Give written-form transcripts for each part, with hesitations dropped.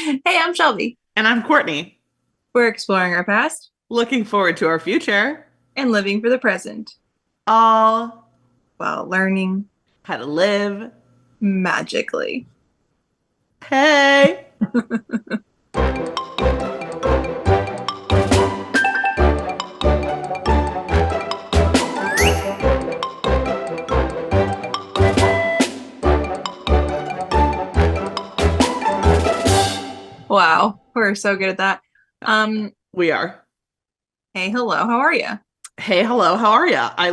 Hey, I'm Shelby. And I'm Courtney. We're exploring our past Looking forward to our future. and living for the present All while learning how to live. magically. Hey. Wow, we're so good at that. Um, We are. hey, hello, how are you? Hey, hello. How are ya? I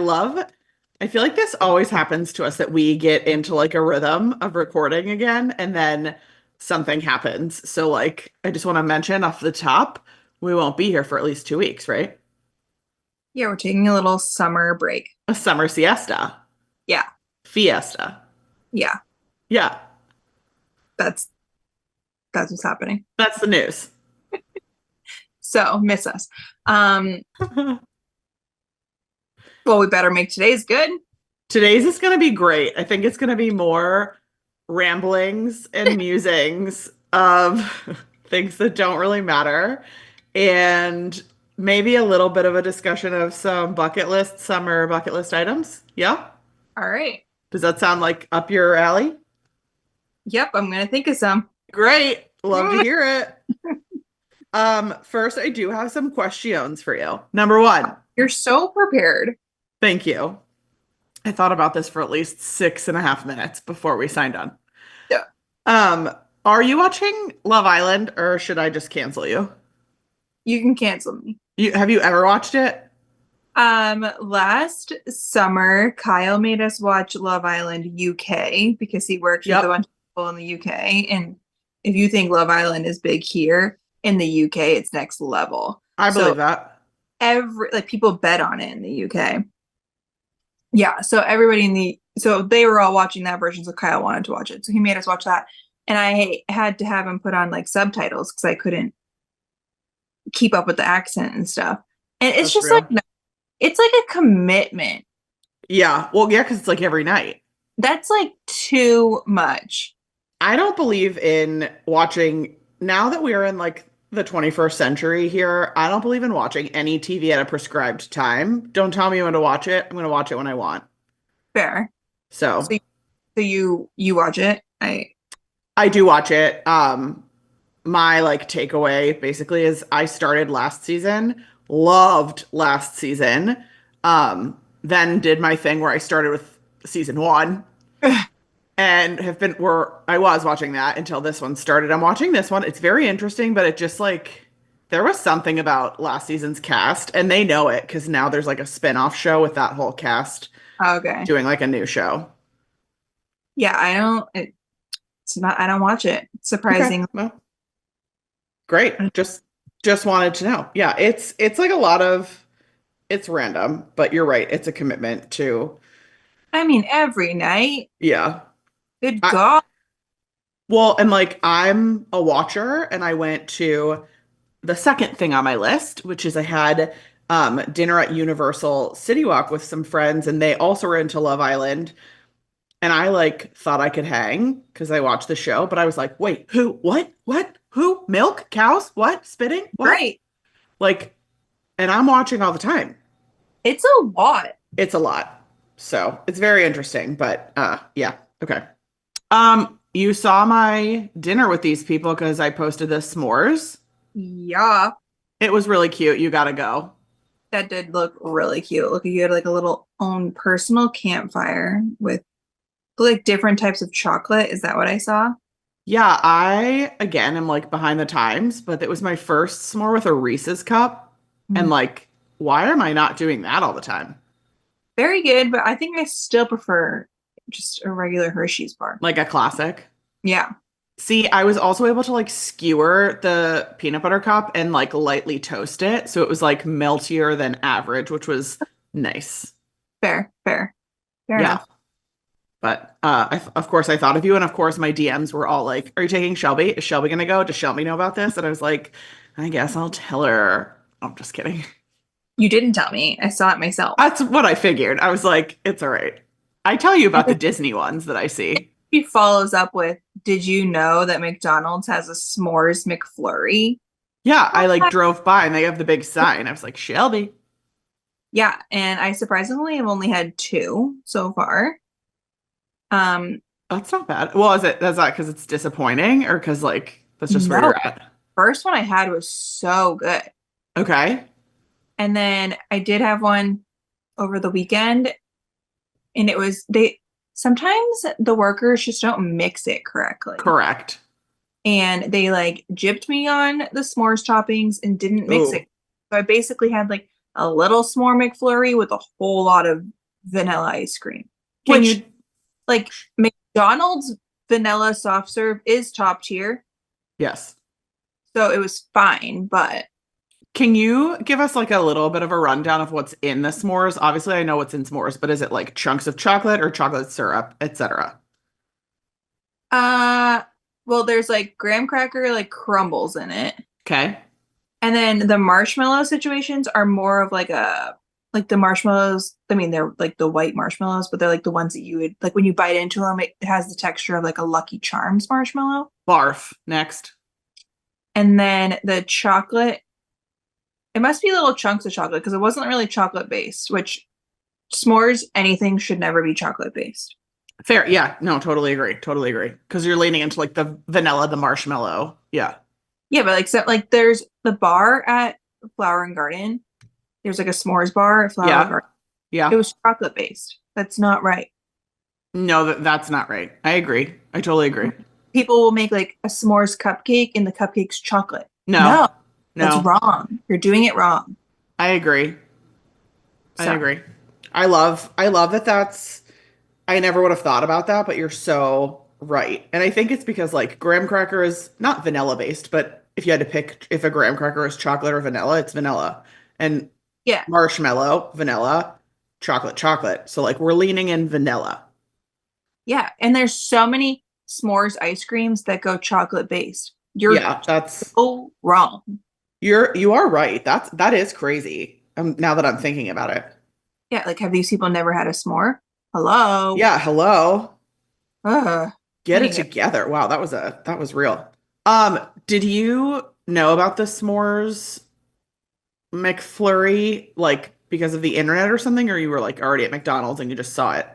feel like this always happens to us that we get into like a rhythm of recording again and then something happens. So like I just want to mention off the top, we won't be here for at least 2 weeks, right? Yeah, we're taking a little summer break. A summer siesta. Yeah, Fiesta. yeah, Yeah, that's that's what's happening. that's the news. So miss us. Um, well, we better make today's good. Today's is going to be great. I think it's going to be more ramblings and musings of things that don't really matter and maybe a little bit of a discussion of some summer bucket list items. Yeah? All right. Does that sound like up your alley? Yep, I'm gonna think of some. Great. Love to hear it. First I do have some questions for you. Number one, You're so prepared. thank you. I thought about this for at least 6.5 minutes before we signed on. Yeah. Um, are you watching Love Island or should I just cancel you? You can cancel me. Have you ever watched it? Last summer, Kyle made us watch Love Island UK because he works with a Yep, bunch of people in the UK. And if you think Love Island is big here, in the UK, it's next level. I believe So that. every like people bet on it in the UK. Yeah, so everybody in the so they were all watching that version, so Kyle wanted to watch it. So he made us watch that. And I had to have him put on like subtitles because I couldn't keep up with the accent and stuff. And it's That's just like real. it's like a commitment. Yeah, well, yeah, because it's like every night. That's like too much. I don't believe in watching, now that we are in like the 21st century here, I don't believe in watching any TV at a prescribed time. Don't tell me when to watch it. I'm going to watch it when I want. Fair. So, So so you watch it. I do watch it. My like takeaway basically is I started last season, loved last season, then did my thing where I started with season one and have been where I was watching that until this one started. I'm watching this one. It's very interesting, but it just like there was something about last season's cast, and they know it because now there's like a spin-off show with that whole cast Okay. doing like a new show. Yeah, I don't. It's not. I don't watch it. Okay, Surprising. well, great. Just wanted to know. Yeah, it's like a lot of it's random, but you're right. It's a commitment to I mean, every night. yeah. Good I, God. well, and like I'm a watcher, and I went to the second thing on my list, which is I had dinner at Universal City Walk with some friends, and they also were into Love Island. And I like thought I could hang because I watched the show, but I was like, wait, who? What? What? Who? Milk? Cows? What? Spitting? What? Right. Like, and I'm watching all the time. It's a lot. It's a lot. So it's very interesting, but yeah. Okay. You saw my dinner with these people because I posted the s'mores. Yeah, It was really cute. You gotta go. that did look really cute. Look, you had like a little own personal campfire with like different types of chocolate. Is that what I saw? Yeah, I again am like behind the times, but it was my first s'more with a Reese's cup. And Mm. like, why am I not doing that all the time? Very good, but I think I still prefer just a regular Hershey's bar. Like a classic. Yeah, See, I was also able to like skewer the peanut butter cup and like lightly toast it. So it was like meltier than average, which was nice. fair Yeah. enough. But of course, I thought of you. And of course, my DMs were all like, are you taking Shelby? Is Shelby going to go? Does Shelby know about this? And I was like, I guess I'll tell her. I'm just kidding. You didn't tell me. I saw it myself. That's what I figured. I was like, it's all right. I tell you about the Disney ones that I see. He follows up with, did you know that McDonald's has a s'mores McFlurry? Yeah, I like drove by and they have the big sign. I was like, Shelby. Yeah, and I surprisingly have only had two so far. Um, That's not bad. Well, is that because it's disappointing or because like that's just where no, you're at? first one I had was so good. Okay. And then I did have one over the weekend, and it was they sometimes the workers just don't mix it correctly. Correct. And they like gypped me on the s'mores toppings and didn't mix Ooh. it. So I basically had like a little s'more McFlurry with a whole lot of vanilla ice cream, Can which you like McDonald's vanilla soft serve is top tier. yes. So it was fine, but Can you give us like a little bit of a rundown of what's in the s'mores? Obviously, I know what's in s'mores, but is it like chunks of chocolate or chocolate syrup, etc.? uh well there's like graham cracker like crumbles in it. Okay. And then the marshmallow situations are more of like the marshmallows. I mean, they're like the white marshmallows, but they're like the ones that you would like when you bite into them, it has the texture of like a Lucky Charms marshmallow. Barf. Next. And then the chocolate, it must be little chunks of chocolate because it wasn't really chocolate based, which s'mores, anything should never be chocolate based. Fair. Yeah. No, totally agree. Totally agree. Because you're leaning into like the vanilla, the marshmallow. Yeah. Yeah, but like there's the bar at Flower and Garden. There's like a s'mores bar at Flower and Yeah. Garden. It Yeah. was chocolate based. That's not right. No, that's not right. I agree. I totally agree. People will make like a s'mores cupcake and the cupcake's chocolate. No. No, that's No. wrong. You're doing it wrong. I agree. I So, agree. I love that I never would have thought about that, but you're so right. And I think it's because like graham cracker is not vanilla based, but if you had to pick if a graham cracker is chocolate or vanilla, it's vanilla. And yeah. marshmallow, vanilla, chocolate, chocolate. So like we're leaning in vanilla. Yeah. And there's so many s'mores ice creams that go chocolate based. You're Yeah, that's so wrong. you are right. That is crazy. Now that I'm thinking about it. Yeah. Like, have these people never had a s'more? Hello. Yeah, hello. Ugh. Get it Anyway, together. Wow, that was real. Did you know about the s'mores McFlurry like because of the internet or something, or you were like already at McDonald's and you just saw it?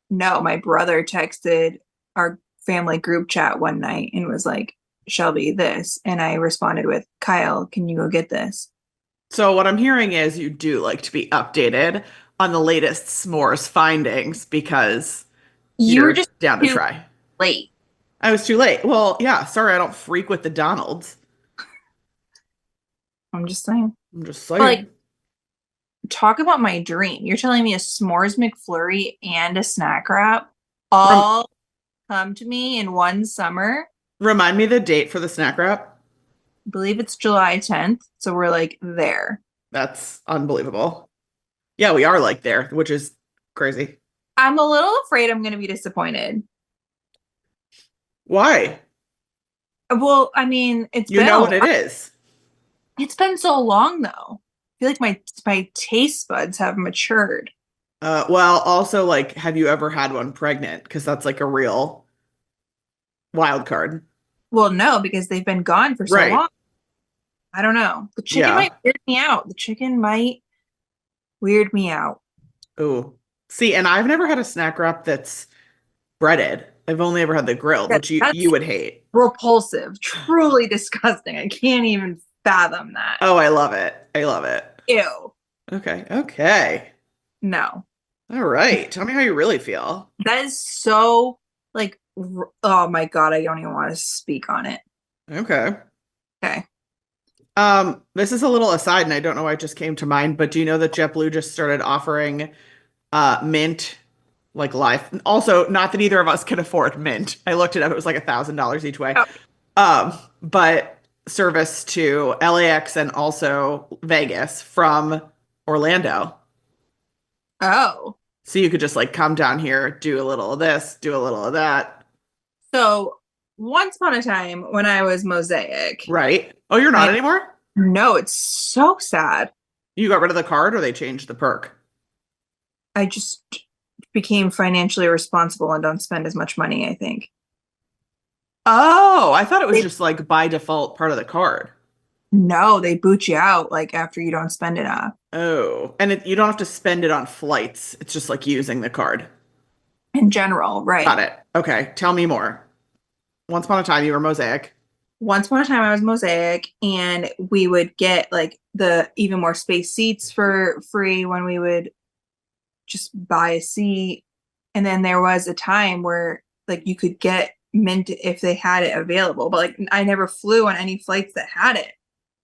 no, my brother texted our family group chat one night and was like, Shelby, this. And I responded with, Kyle, can you go get this? So what I'm hearing is you do like to be updated on the latest s'mores findings because You were you're just down to too try. late. I was too late. Well, yeah, sorry I don't freak with the Donalds. I'm just saying. I'm just But like, saying. talk about my dream. You're telling me a s'mores McFlurry and a snack wrap Rem all come to me in one summer. Remind me the date for the snack wrap. I believe it's July 10th. So we're like there. That's unbelievable. Yeah, we are like there, which is crazy. I'm a little afraid I'm going to be disappointed. Why? Well, I mean, You know what it is. it's been so long though. I feel like my taste buds have matured. Well, also like, have you ever had one pregnant? Because that's like a real wild card. Well, no, because they've been gone for so Right. long. I don't know. The chicken Yeah. might weird me out. The chicken might weird me out. Ooh. See, and I've never had a snack wrap that's breaded. I've only ever had the grilled, which you That's would hate. repulsive, truly disgusting. I can't even fathom that. Oh, I love it. I love it. Ew. Okay. Okay. No. All right. Tell me how you really feel. That is so like oh my God, I don't even want to speak on it. Okay. Okay. This is a little aside, and I don't know why it just came to mind, but do you know that JetBlue just started offering Mint like live? Also, not that either of us can afford Mint. I looked it up, it was like $1,000 each way. Oh. But service to LAX and also Vegas from Orlando. Oh. So you could just like come down here, do a little of this, do a little of that. So once upon a time when I was Mosaic, Right. Oh, you're not anymore? no, it's so sad. You got rid of the card or they changed the perk? I just became financially responsible and don't spend as much money, I think. Oh, I thought it was They, just like by default part of the card. no, they boot you out like after you don't spend enough Oh, and you don't have to spend it on flights. It's just like using the card. in general, Got right? it. Okay, tell me more. Once upon a time, you were Mosaic. Once upon a time I was Mosaic and we would get like the even more space seats for free when we would just buy a seat. And then there was a time where like you could get Mint if they had it available, but like I never flew on any flights that had it.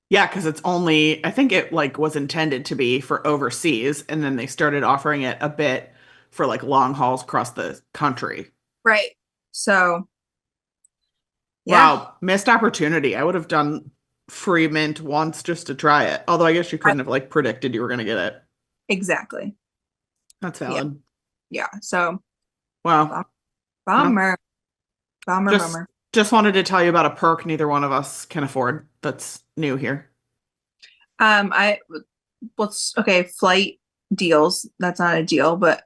Yeah, because it's only, I think it like was intended to be for overseas, and then they started offering it a bit for like long hauls across the country. Right. So yeah, Wow, missed opportunity. I would have done free mint once just to try it. Although I guess you I, couldn't have like predicted you were going to get it. exactly. That's Yeah. valid. Yeah. So Wow. Well, bummer, bummer, just bummer. just wanted to tell you about a perk neither one of us can afford that's new here. I let's okay, flight deals. That's not a deal, but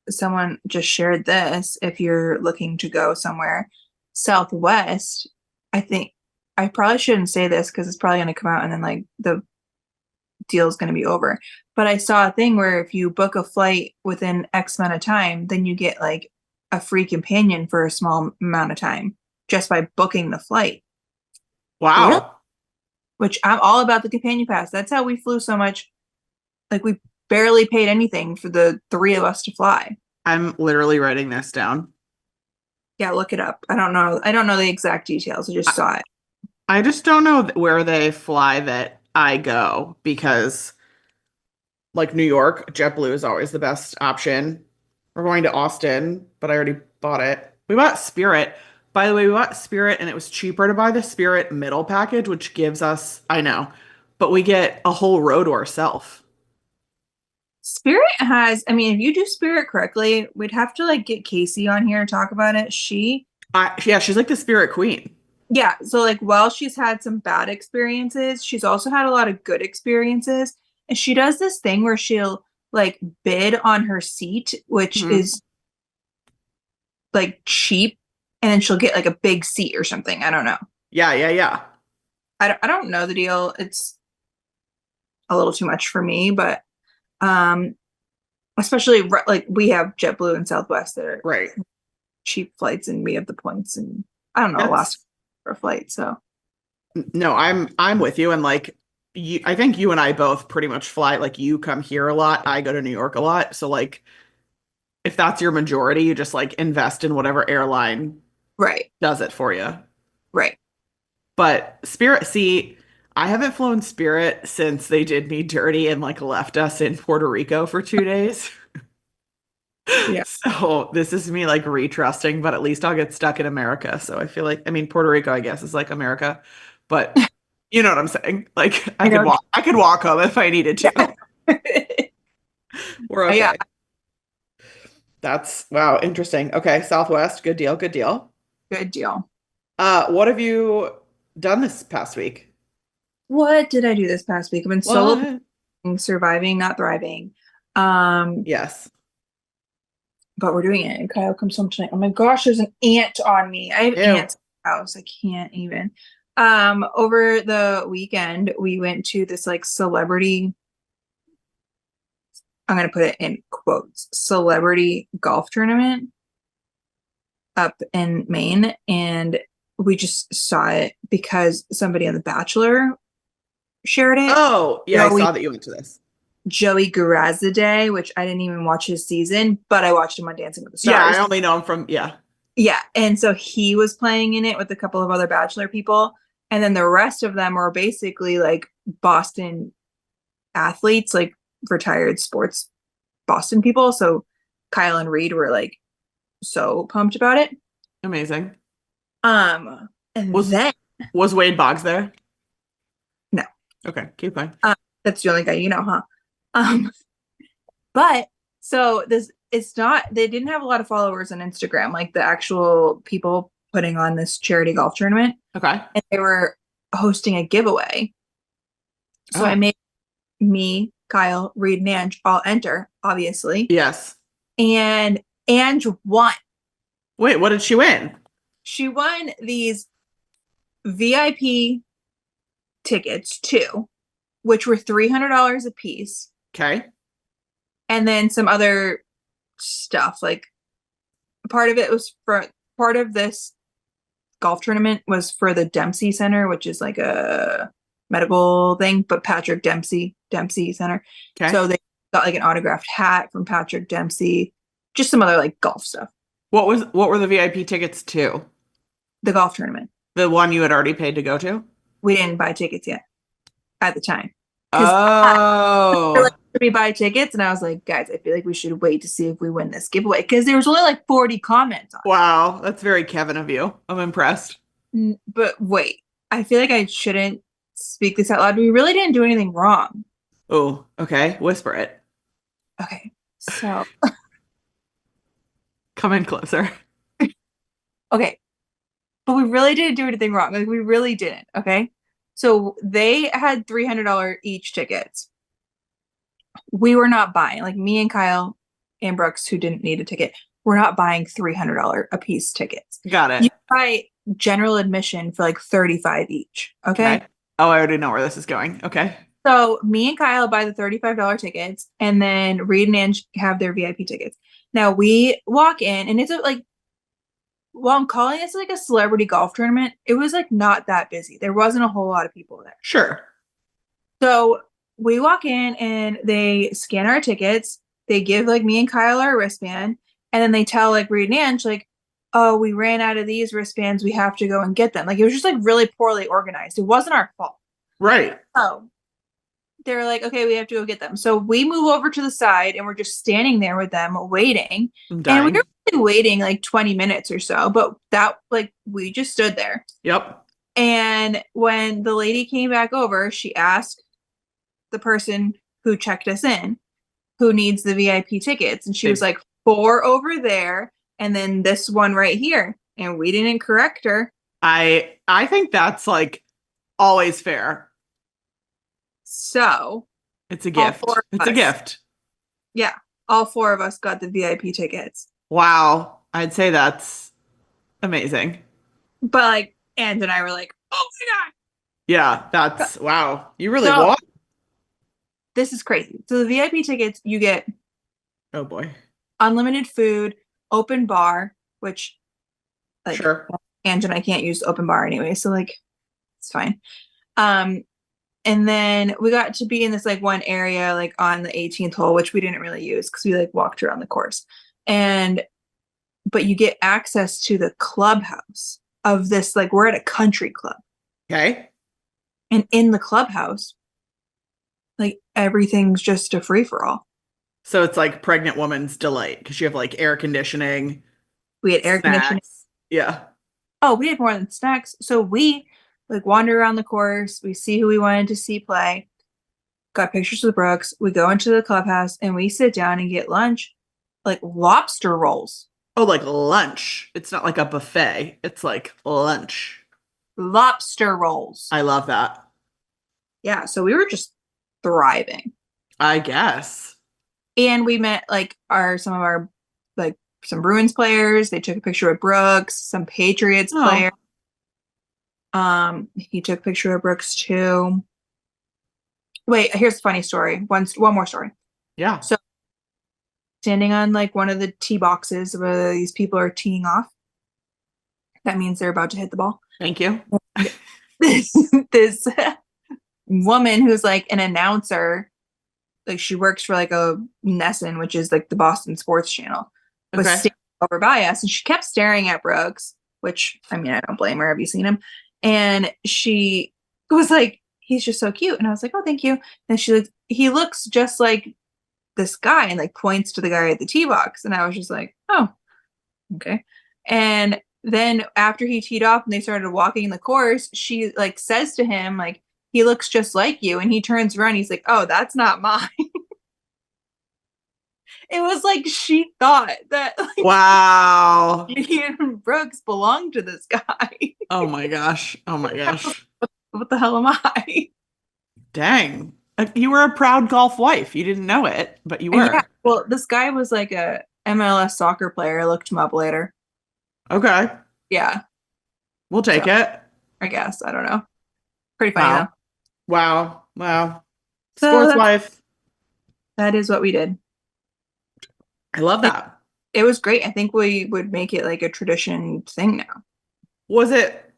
someone just shared this. If you're looking to go somewhere, Southwest, I think I probably shouldn't say this because it's probably going to come out and then like the deal is going to be over. But I saw a thing where if you book a flight within X amount of time, then you get like a free companion for a small amount of time just by booking the flight. Really? Wow. Which I'm all about the companion pass. That's how we flew so much. Like we barely paid anything for the three of us to fly. I'm literally writing this down. Yeah, look it up. I don't know. I don't know the exact details. I just I, saw it. I just don't know where they fly that I go because like New York, JetBlue is always the best option. We're going to Austin, but I already bought it. We bought Spirit. By the way, we bought Spirit and it was cheaper to buy the Spirit middle package, which gives us, I know, but we get a whole row to ourselves. Spirit has, I mean, if you do Spirit correctly, we'd have to like get Casey on here to talk about it. Yeah, she's like the Spirit Queen. Yeah, so like while she's had some bad experiences, she's also had a lot of good experiences. And she does this thing where she'll like bid on her seat, which Mhm. is like cheap, and then she'll get like a big seat or something. I don't know. Yeah, yeah, yeah. I don't know the deal. It's a little too much for me, but um especially like we have JetBlue and Southwest that are Right. cheap flights and we have the points and I don't know, That's last for a flight. So no, I'm with you and like I think you and I both pretty much fly like you come here a lot, I go to New York a lot. So like if that's your majority, you just like invest in whatever airline right, does it for you. right. But Spirit, see, I haven't flown Spirit since they did me dirty and like left us in Puerto Rico for 2 days. Yeah. So this is me like retrusting, but at least I'll get stuck in America. So I feel like, I mean, Puerto Rico, I guess, is like America, but you know what I'm saying? Like I know. I could walk home if I needed to. We're Yeah, okay. That's wow, interesting. Okay, Southwest, good deal, good deal. good deal. What have you done this past week? What did I do this past week? I've been solo What? surviving, not thriving. Um, Yes. but we're doing it. And Kyle comes home tonight. Oh my gosh, there's an ant on me. I have Ew. ants in the house. I can't even. Over the weekend, we went to this like celebrity, I'm gonna put it in quotes, celebrity golf tournament up in Maine. And we just saw it because somebody on The Bachelor shared it. Oh, yeah, I Joey saw that you went to this. Joey Garazaday, which I didn't even watch his season, but I watched him on Dancing with the Yeah, Stars. I only know him from, yeah. Yeah, and so he was playing in it with a couple of other Bachelor people, and then the rest of them were basically like Boston athletes, like retired sports Boston people. So Kyle and Reed were like so pumped about it. Amazing. And Was then was Wade Boggs there? no, Okay, keep going. that's the only guy you know, huh? Um, but so this it's not they didn't have a lot of followers on Instagram, like the actual people putting on this charity golf tournament, Okay. and they were hosting a giveaway. So I Oh, made me, Kyle, Reed, and Ange all enter, obviously. yes. And Ange won. Wait, what did she win? she won these VIP tickets too, which were $300 a piece, Okay. and then some other stuff. Like part of it was for part of this golf tournament was for the Dempsey Center, which is like a medical thing, but Patrick Dempsey Center. Okay. So they got like an autographed hat from Patrick Dempsey, just some other like golf stuff. What were the VIP tickets to? The golf tournament. The one you had already paid to go to? We didn't buy tickets yet at the time. Because Oh. we buy tickets, and I was like, guys, I feel like we should wait to see if we win this giveaway because there was only like 40 comments on Wow, that's very Kevin of you. I'm impressed. it. But wait, I feel like I shouldn't speak this out loud. We really didn't do anything wrong. Oh, okay. Whisper it. Okay, so Come in closer. okay, but we really didn't do anything wrong. Like we really didn't. Okay, so they had $300 each tickets. We were not buying, like me and Kyle and Brooks, who didn't need a ticket, we're not buying $300 a piece tickets. Got it. You buy general admission for like 35 each. Okay. Oh, I already know where this is going. Okay. So me and Kyle buy the $35 tickets, and then Reed and Ange have their VIP tickets. Now we walk in, and it's like, well, I'm calling this like a celebrity golf tournament. It was like not that busy. There wasn't a whole lot of people there. Sure. So we walk in, and they scan our tickets. They give like me and Kyle our wristband, and then they tell like Reed and Ange like, oh, we ran out of these wristbands. We have to go and get them. Like it was just like really poorly organized. It wasn't our fault. Right. So they were like, okay, we have to go get them. So we move over to the side, and we're just standing there with them waiting. I'm And dying. we were really waiting like 20 minutes or so, but that like we just stood there. Yep. And when the lady came back over, she asked the person who checked us in who needs the VIP tickets. And she was like, 4 over there, and then this one right here. And we didn't correct her. I think that's like always fair. So It's a gift. four of It's a us. gift. yeah, all 4 of us got the VIP tickets. Wow. I'd say that's amazing. But like Ange and I were like, oh my God, Yeah, that's wow. You really So- won? this is crazy. So the VIP tickets, you get Oh boy. unlimited food, open bar, which like Sure. Ange and I can't use the open bar anyway, so like it's fine. And then we got to be in this like one area like on the 18th hole, which we didn't really use because we like walked around the course. But you get access to the clubhouse of this, like we're at a country club. Okay. And in the clubhouse, like everything's just a free for all. So it's like pregnant woman's delight because you have like air conditioning. We had air conditioning. Snacks. Yeah. Oh, we had more than snacks. So we like wander around the course. We see who we wanted to see play. Got pictures with Brooks. We go into the clubhouse and we sit down and get lunch, like lobster rolls. Oh, like lunch. It's not like a buffet. It's like lunch. Lobster rolls. I love that. Yeah. So we were just thriving. I guess. And we met like some of our like some Bruins players. They took a picture with Brooks, some Patriots Oh. player. He took a picture of Brooks too. Wait, here's a funny story. One more story. Yeah. So standing on like one of the tee boxes where these people are teeing off. That means they're about to hit the ball. Thank you. This woman who's like an announcer, like she works for like a Nesson, which is like the Boston Sports Channel, was Okay. standing over by us, and she kept staring at Brooks, which I mean I don't blame her. Have you seen him? And she was like, "He's just so cute," and I was like, "Oh, thank you." And she like, "He looks just like this guy," and like points to the guy at the tee box, and I was just like, "Oh, okay." And then after he teed off and they started walking the course, she like says to him like, "He looks just like you," and he turns around, he's like, "Oh, that's not mine." It was like she thought that like, Wow. he and Brooks belonged to this guy. Oh my gosh. Oh my gosh. What the hell am I? Dang. You were a proud golf wife. You didn't know it, but you were. Yeah, well, this guy was like a MLS soccer player. I looked him up later. Okay. Yeah. We'll So take it. I guess I don't know. Pretty funny though. Wow. Wow. Wow. So Sports life. that is what we did. I love It, that. it was great. I think we would make it like a tradition thing now. Was it,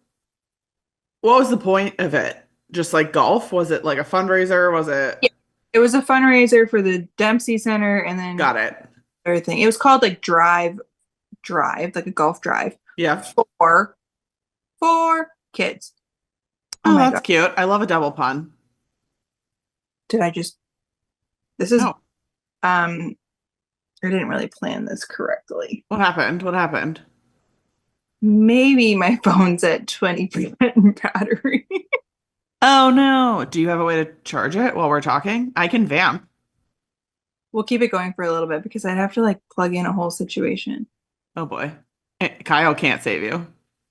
what was the point of it? Just like golf? Was it like a fundraiser? Was it? Yeah. It was a fundraiser for the Dempsey Center and then Got it. everything. It was called like Drive, like a golf drive Yeah. for kids. Oh Oh, my that's God. cute. I love a double pun. Did I just this is No. um I didn't really plan this correctly. What happened? What happened? Maybe my phone's at 20% battery. Oh no. Do you have a way to charge it while we're talking? I can vamp. We'll keep it going for a little bit because I'd have to like plug in a whole situation. Oh boy. Kyle can't save you.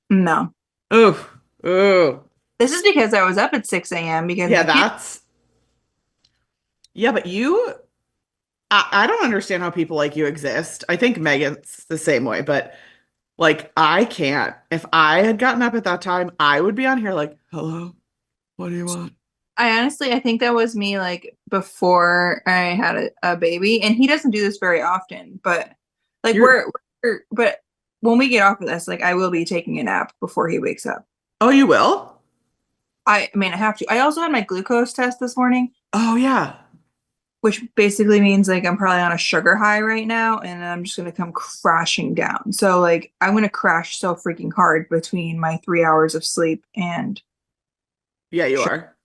No. Ooh. Ooh. This is because I was up at 6 a.m. because Yeah, my kid. that's yeah, but I don't understand how people like you exist. I think Megan's the same way, but like I can't. If I had gotten up at that time, I would be on here like, hello, what do you want? I think that was me like before I had a baby, and he doesn't do this very often, but like You're but when we get off of this, like I will be taking a nap before he wakes up. oh, you will? I mean, I have to. I also had my glucose test this morning, Oh yeah. which basically means like I'm probably on a sugar high right now, and I'm just gonna come crashing down. So like I'm gonna crash so freaking hard between my 3 hours of sleep and Yeah, you sugar. are.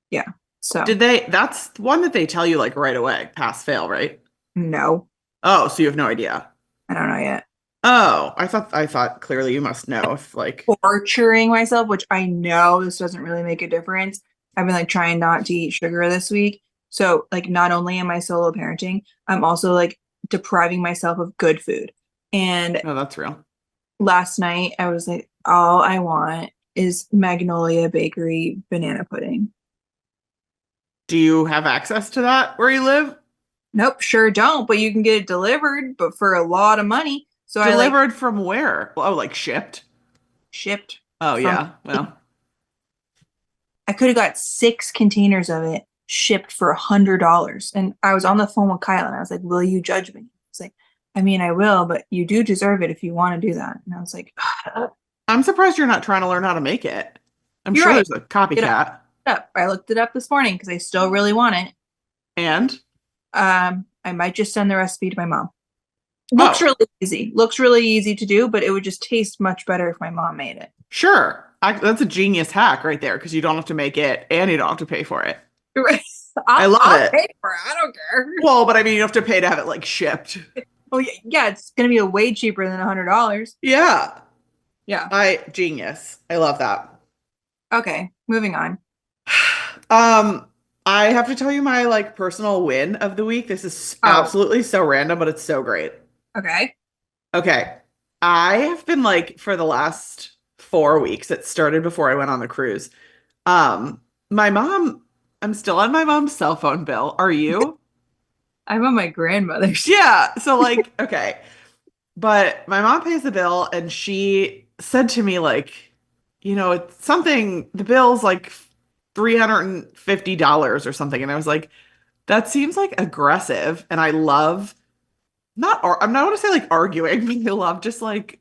Yeah. So That's one that they tell you like right away, pass fail, right? no, Oh, so you have no idea. I don't know yet. Oh, I thought clearly you must know if like Torturing myself, which I know this doesn't really make a difference. I've been like trying not to eat sugar this week. So like not only am I solo parenting, I'm also like depriving myself of good food. And oh, that's real. last night I was like, all I want is Magnolia Bakery banana pudding. Do you have access to that where you live? Nope, sure don't, but you can get it delivered, but for a lot of money. So I like Delivered from where? Oh, like shipped? shipped Oh from yeah. Well, I could have got 6 containers of it shipped for $100. And I was on the phone with Kyle and I was like, will you judge me? He's like, I mean, I will, but you do deserve it if you want to do that. And I was like, I'm surprised you're not trying to learn how to make it. I'm you're sure right. there's a Get copycat. up. I looked it up this morning because I still really want it. And I might just send the recipe to my mom. Looks oh, really easy. Looks really easy to do, but it would just taste much better if my mom made it. sure. That's a genius hack right there because you don't have to make it and you don't have to pay for it. Right. I love I'll it. pay for it. I don't care. Well, but I mean, you have to pay to have it like shipped. Oh yeah, it's gonna be a way cheaper than $100. Yeah. Yeah. Genius. I love that. Okay, moving on. Um, I have to tell you my like personal win of the week. This is Oh, absolutely so random, but it's so great. okay. Okay. I have been like for the last 4 weeks, it started before I went on the cruise. My mom, I'm still on my mom's cell phone bill. Are you? I'm on my grandmother's. Yeah. So like, okay. But my mom pays the bill and she said to me like, it's something, the bill's like $350 or something. And I was like, that seems like aggressive. And I love I'm not going to say like arguing, but I love just like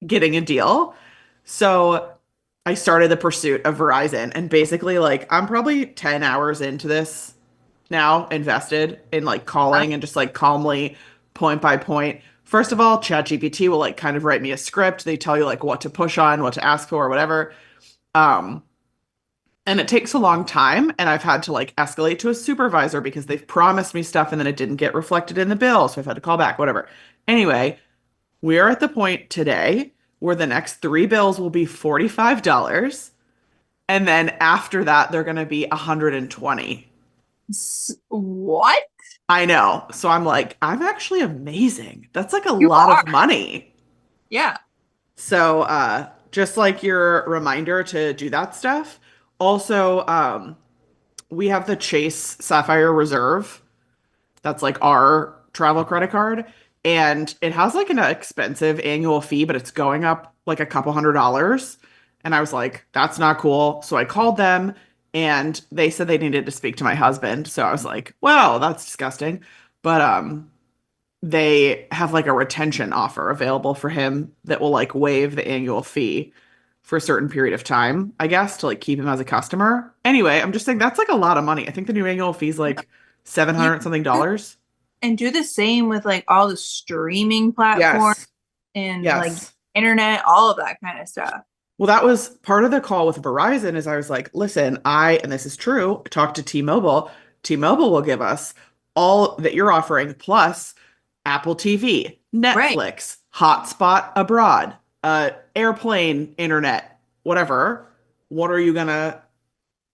getting a deal. So I started the pursuit of Verizon and basically like I'm probably 10 hours into this now invested in like calling and just like calmly point by point. First of all, ChatGPT will like kind of write me a script. They tell you like what to push on, what to ask for, whatever. Um, and it takes a long time and I've had to like escalate to a supervisor because they've promised me stuff and then it didn't get reflected in the bill, so I've had to call back, whatever. Anyway, we're at the point today where the next three bills will be $45 and then after that they're going to be 120. What? I know. So I'm like, I'm actually amazing. That's like a You lot are. of money. Yeah. So just like your reminder to do that stuff. Also, we have the Chase Sapphire Reserve. That's like our travel credit card. And it has like an expensive annual fee, but it's going up like a couple $100. And I was like, that's not cool. So I called them and they said they needed to speak to my husband. So I was like, well, that's disgusting. But they have like a retention offer available for him that will like waive the annual fee for a certain period of time, I guess, to like keep him as a customer. Anyway, I'm just saying that's like a lot of money. I think the new annual fee is like 700 and something dollars. And do the same with like all the streaming platforms Yes. and like Yes. internet, all of that kind of stuff. Well, that was part of the call with Verizon is I was like, listen, and this is true, talk to T-Mobile. T-Mobile will give us all that you're offering, plus Apple TV, Right. Netflix, hotspot abroad, airplane internet, whatever. What are you gonna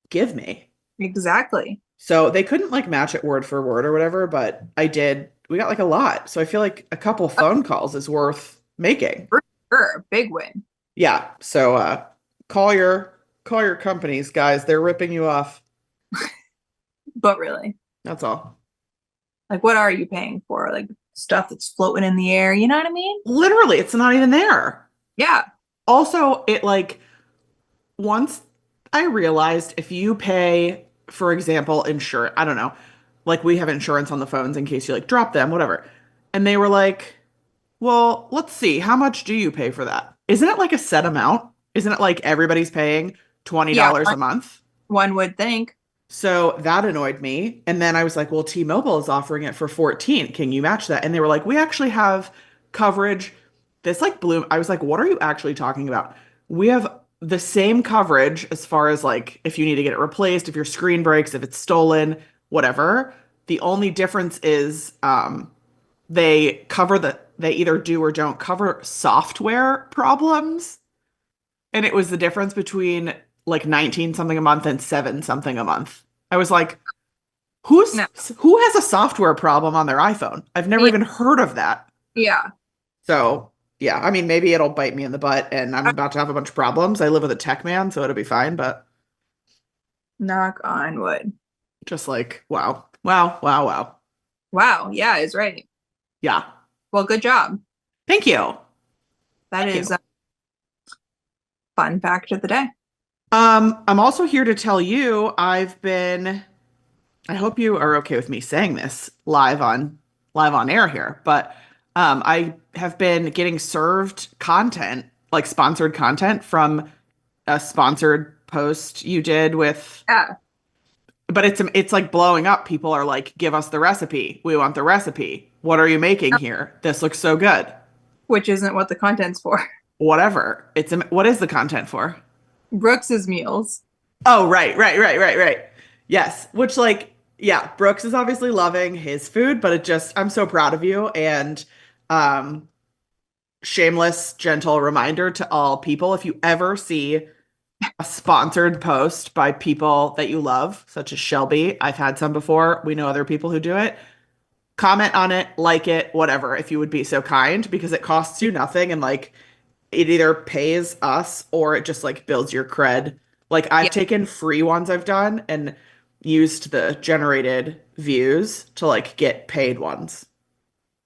give me? Exactly. So they couldn't like match it word for word or whatever, but I did. We got like a lot. So I feel like a couple phone calls is worth making. For sure. Big win. Yeah. So call your companies, guys. They're ripping you off. But really, That's all. like, what are you paying for? Like stuff that's floating in the air. You know what I mean? Literally, it's not even there. Yeah. Also, it like once I realized if you pay, for example, insurance, I don't know, like we have insurance on the phones in case you like drop them, whatever. And they were like, well, let's see, how much do you pay for that? Isn't it like a set amount? Isn't it like everybody's paying Yeah. $20 a month? One would think. So that annoyed me. And then I was like, well, T-Mobile is offering it for 14. Can you match that? And they were like, we actually have coverage. This like blew. I was like, what are you actually talking about? We have the same coverage as far as like if you need to get it replaced, if your screen breaks, if it's stolen, whatever. The only difference is they either do or don't cover software problems. And it was the difference between like 19 something a month and 7 something a month. I was like, No. who has a software problem on their iPhone? I've never Yeah. even heard of that. Yeah. So, yeah, I mean, maybe it'll bite me in the butt and I'm about to have a bunch of problems. I live with a tech man, so it'll be fine, but Knock on wood. just like, wow. Wow, wow, wow. Wow. Yeah, is right. Yeah. Well, good job. Thank you. That Thank is you. a fun fact of the day. I'm also here to tell you I hope you are okay with me saying this live on air here, but I have been getting served content, like sponsored content from a sponsored post you did with, Yeah. but it's like blowing up. People are like, "Give us the recipe. We want the recipe. What are you making here? This looks so good." Which isn't what the content's for. Whatever. What is the content for? Brooks's meals. Oh, right. Yes, which like, yeah, Brooks is obviously loving his food, but I'm so proud of you and um shameless, gentle reminder to all people, if you ever see a sponsored post by people that you love, such as Shelby, I've had some before. We know other people who do it. Comment on it, like it, whatever, if you would be so kind, because it costs you nothing and like it either pays us or it just like builds your cred. Like I've Yeah, taken free ones I've done and used the generated views to like get paid ones.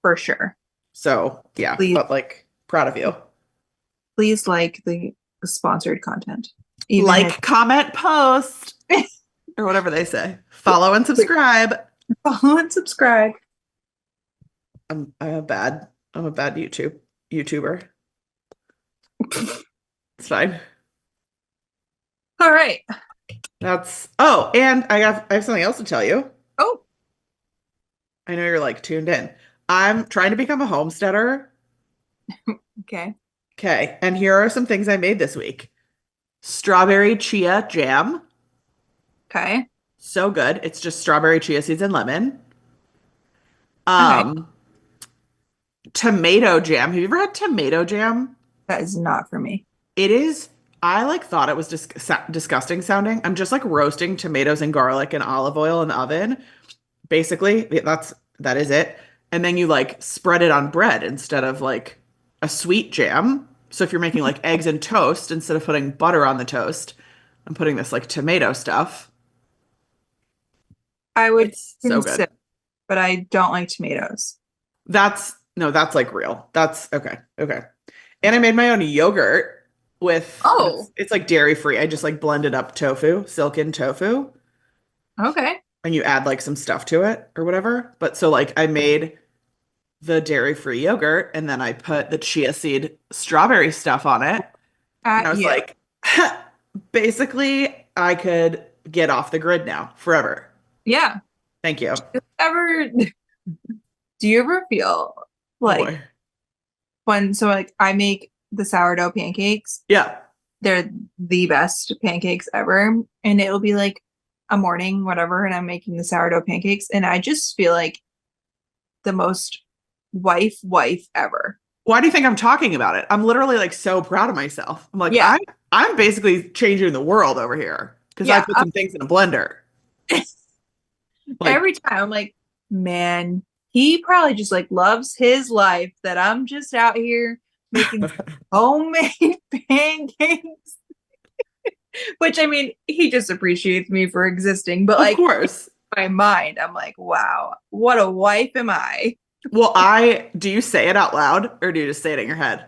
for sure. So yeah, Please, but like proud of you. please like the sponsored content. Even Like, comment, post, or whatever they say. Follow and subscribe. if follow and subscribe. I'm a bad YouTuber. It's fine. All right. And I have something else to tell you. Oh, I know you're like tuned in. I'm trying to become a homesteader. okay. Okay, and here are some things I made this week. Strawberry chia jam. Okay. So good. It's just strawberry chia seeds and lemon. Okay. Um, Tomato jam. Have you ever had tomato jam? That is not for me. It is, I like thought it was disgusting sounding. I'm just like roasting tomatoes and garlic and olive oil in the oven. Basically, that is it. And then you like spread it on bread instead of like a sweet jam. So if you're making like eggs and toast, instead of putting butter on the toast, I'm putting this like tomato stuff. I would It's so good. consider, but I don't like tomatoes. That's no, that's like real. That's okay. Okay. And I made my own yogurt. with Oh, it's like dairy free. I just like blended up tofu, silken tofu, okay. and you add like some stuff to it or whatever. But so like I made the dairy free yogurt and then I put the chia seed strawberry stuff on it. And I was Yeah. like, basically, I could get off the grid now forever. Yeah. Thank you. Ever, do you ever feel Oh like boy. so like I make the sourdough pancakes, Yeah. they're the best pancakes ever. And it'll be like a morning, whatever, and I'm making the sourdough pancakes. And I just feel like the most wife ever. Why do you think I'm talking about it? I'm literally like so proud of myself. I'm like, Yeah. I'm basically changing the world over here because I Yeah. put some things in a blender. Like, Every time I'm like, man, he probably just like loves his life that I'm just out here making homemade pancakes. Which I mean, he just appreciates me for existing, but of like course. in my mind, I'm like, wow, what a wife am I? Well, do you say it out loud or do you just say it in your head?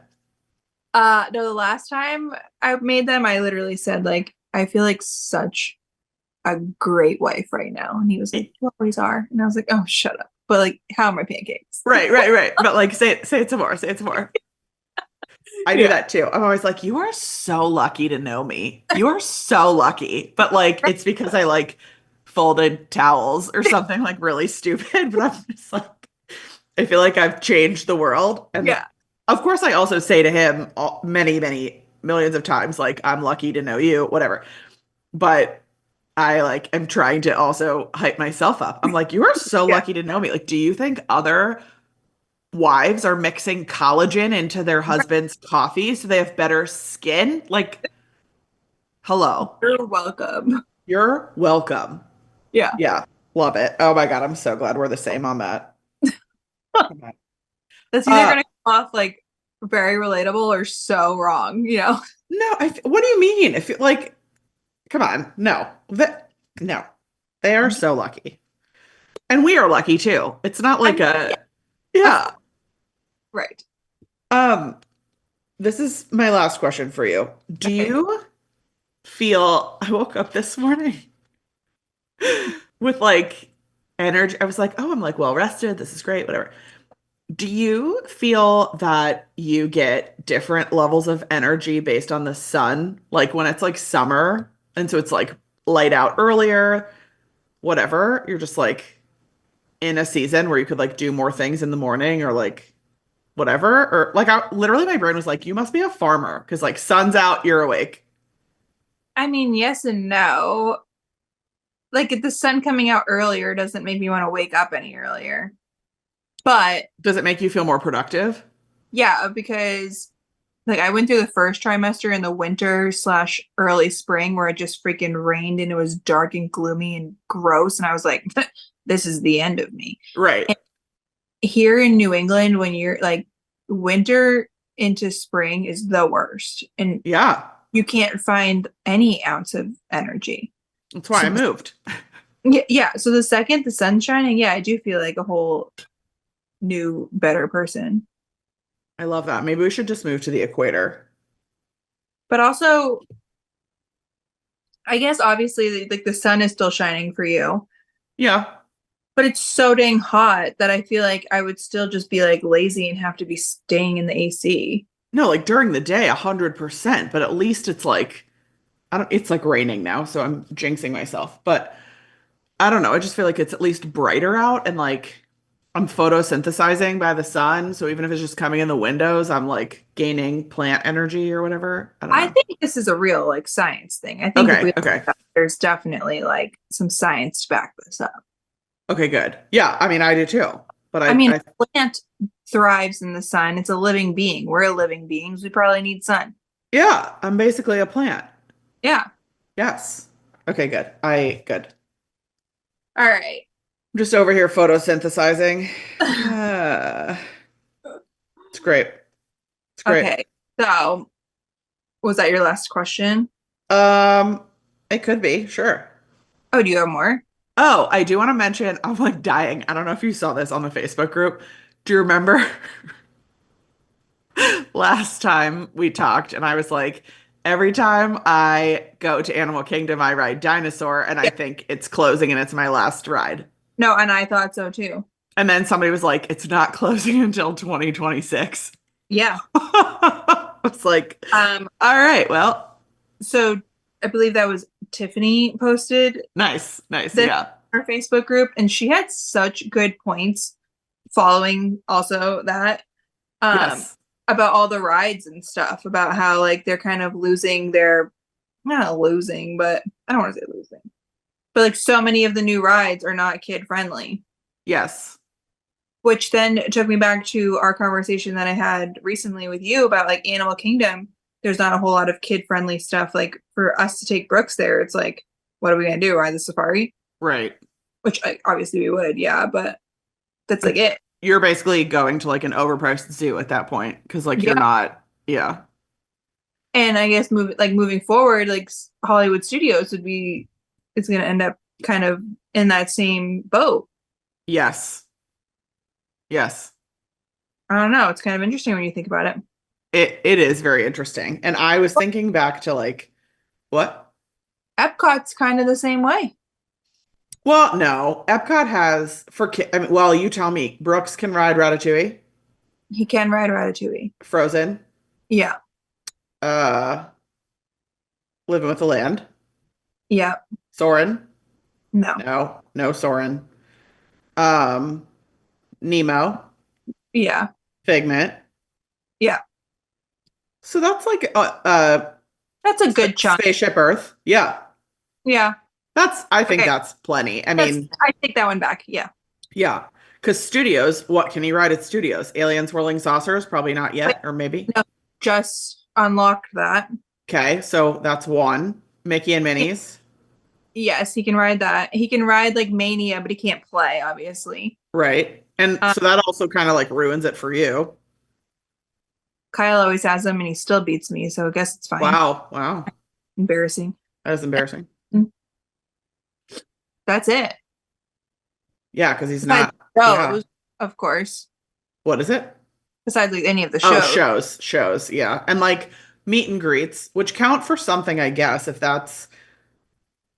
No, the last time I made them, I literally said like, I feel like such a great wife right now. And he was like, you always are. And I was like, oh, shut up. But like, how are my pancakes? Right, right, right. But like, say it some more. Say it some more. I do Yeah. that too. I'm always like, you are so lucky to know me. You are so lucky. But like, it's because I like folded towels or something like really stupid. But I'm just like, I feel like I've changed the world. And Yeah. of course, I also say to him many, many millions of times, like, I'm lucky to know you, whatever. But I like am trying to also hype myself up. I'm like, you are so Yeah. lucky to know me. Like, do you think other wives are mixing collagen into their husband's coffee so they have better skin? Like, hello. You're welcome. You're welcome. Yeah. Yeah, love it. Oh my God, I'm so glad we're the same on that. Come on. That's either Uh, going to come off like very relatable or so wrong, you know? no, what do you mean? If you like, come on, no, no, they are so lucky, and we are lucky too. It's not I like mean, yeah, a, of yeah. course. Right. Um, this is my last question for you. Do Okay. you feel, I woke up this morning with like energy. I was like, oh, I'm like well rested. This is great, whatever. Do you feel that you get different levels of energy based on the sun? Like when it's like summer and so it's like light out earlier, whatever, you're just like in a season where you could like do more things in the morning or like whatever. Or like literally my brain was like, you must be a farmer because like sun's out, you're awake. I mean, yes and no. Like the sun coming out earlier doesn't make me want to wake up any earlier. But Does it make you feel more productive? yeah, because like I went through the first trimester in the winter slash early spring where it just freaking rained and it was dark and gloomy and gross. And I was like, this is the end of me. Right. And here in New England, when you're like winter into spring is the worst. And Yeah. you can't find any ounce of energy. That's why So I moved. yeah. So the second the sun's shining, yeah, I do feel like a whole new, better person. I love that. Maybe we should just move to the equator. But also, I guess obviously like the sun is still shining for you, Yeah. but it's so dang hot that I feel like I would still just be like lazy and have to be staying in the AC. No, like during the day, 100%, but at least it's like, I don't, it's like raining now, so I'm jinxing myself. But I don't know. I just feel like it's at least brighter out and like I'm photosynthesizing by the sun. So even if it's just coming in the windows, I'm like gaining plant energy or whatever. I don't I know. think this is a real like science thing. I think if Okay. we Okay. there's definitely like some science to back this up. Okay, good. Yeah, I mean, I do too. But I mean, I a plant thrives in the sun. It's a living being. We're living beings. We probably need sun. yeah, I'm basically a plant. Yeah. Yes. Okay, good. Good. All right. I'm just over here photosynthesizing. Yeah. It's great. It's great. Okay. So, was that your last question? Um, it could be, sure. Oh, do you have more? Oh, I do want to mention, I'm like dying. I don't know if you saw this on the Facebook group. Do you remember last time we talked and I was like, Every time I go to Animal Kingdom, I ride Dinosaur and I Yeah. think it's closing and it's my last ride. No, and I thought so too. And then somebody was like, it's not closing until 2026. Yeah. I was like, Um, all right, well, so I believe that was Tiffany posted nice, nice. this Yeah. in our Facebook group, and she had such good points following also that um Yes. about all the rides and stuff, about how like they're kind of losing their not losing, but I don't want to say losing. But like so many of the new rides are not kid friendly. Yes. Which then took me back to our conversation that I had recently with you about like Animal Kingdom. There's not a whole lot of kid friendly stuff. Like for us to take Brooks there, it's like, what are we gonna do? Ride the safari? Right. Which obviously we would, yeah, but that's like it. You're basically going to like an overpriced zoo at that point because like you're Yeah. not, yeah. And I guess moving forward, like Hollywood Studios would be is gonna end up kind of in that same boat. Yes. Yes. I don't know. It's kind of interesting when you think about it. It is very interesting. And I was thinking back to like what? Epcot's kind of the same way. Well, no. Epcot has for kids. I mean, well, you tell me. Brooks can ride Ratatouille, He can ride Ratatouille. Frozen, Yeah. uh, Living with the Land, Yeah. Soren. No. No, no Soren. Um, Nemo, Yeah. Figment. Yeah. So that's like That's a good chunk. Spaceship Earth. Yeah. Yeah. I think Okay. that's plenty. I mean, I take that one back. Yeah. yeah. Because studios, what can you ride at studios? Alien Swirling Saucers? Probably not Like, yet, or maybe. no, just unlocked that. Okay, so that's one. Mickey and Minnie's. Yes, he can ride that. He can ride like Mania, but he can't play, obviously. Right. And Um, so that also kind of like ruins it for you. Kyle always has them and he still beats me, so I guess it's fine. Wow. Wow. Embarrassing. That is embarrassing. That's it. Yeah, because he's Besides not. Yeah. shows, of course. What is it? Besides like any of the Oh, shows. shows. Yeah. And like meet and greets, which count for something, I guess, if that's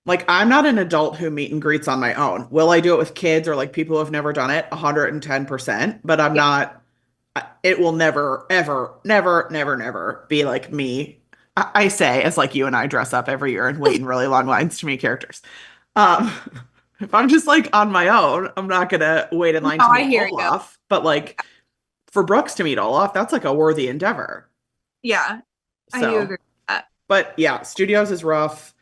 like I'm not an adult who meet and greets on my own. Will I do it with kids or like people who have never done it? 110%. But I'm Yeah. not, it will never, ever, never, never, never be like me. I say as like you and I dress up every year and wait in really long lines to meet characters. Um, if I'm just like on my own, I'm not gonna wait in No, line to I meet hear you. Olaf. But like for Brooks to meet Olaf, that's like a worthy endeavor. Yeah, I do So, agree with that. but yeah, Studios is rough.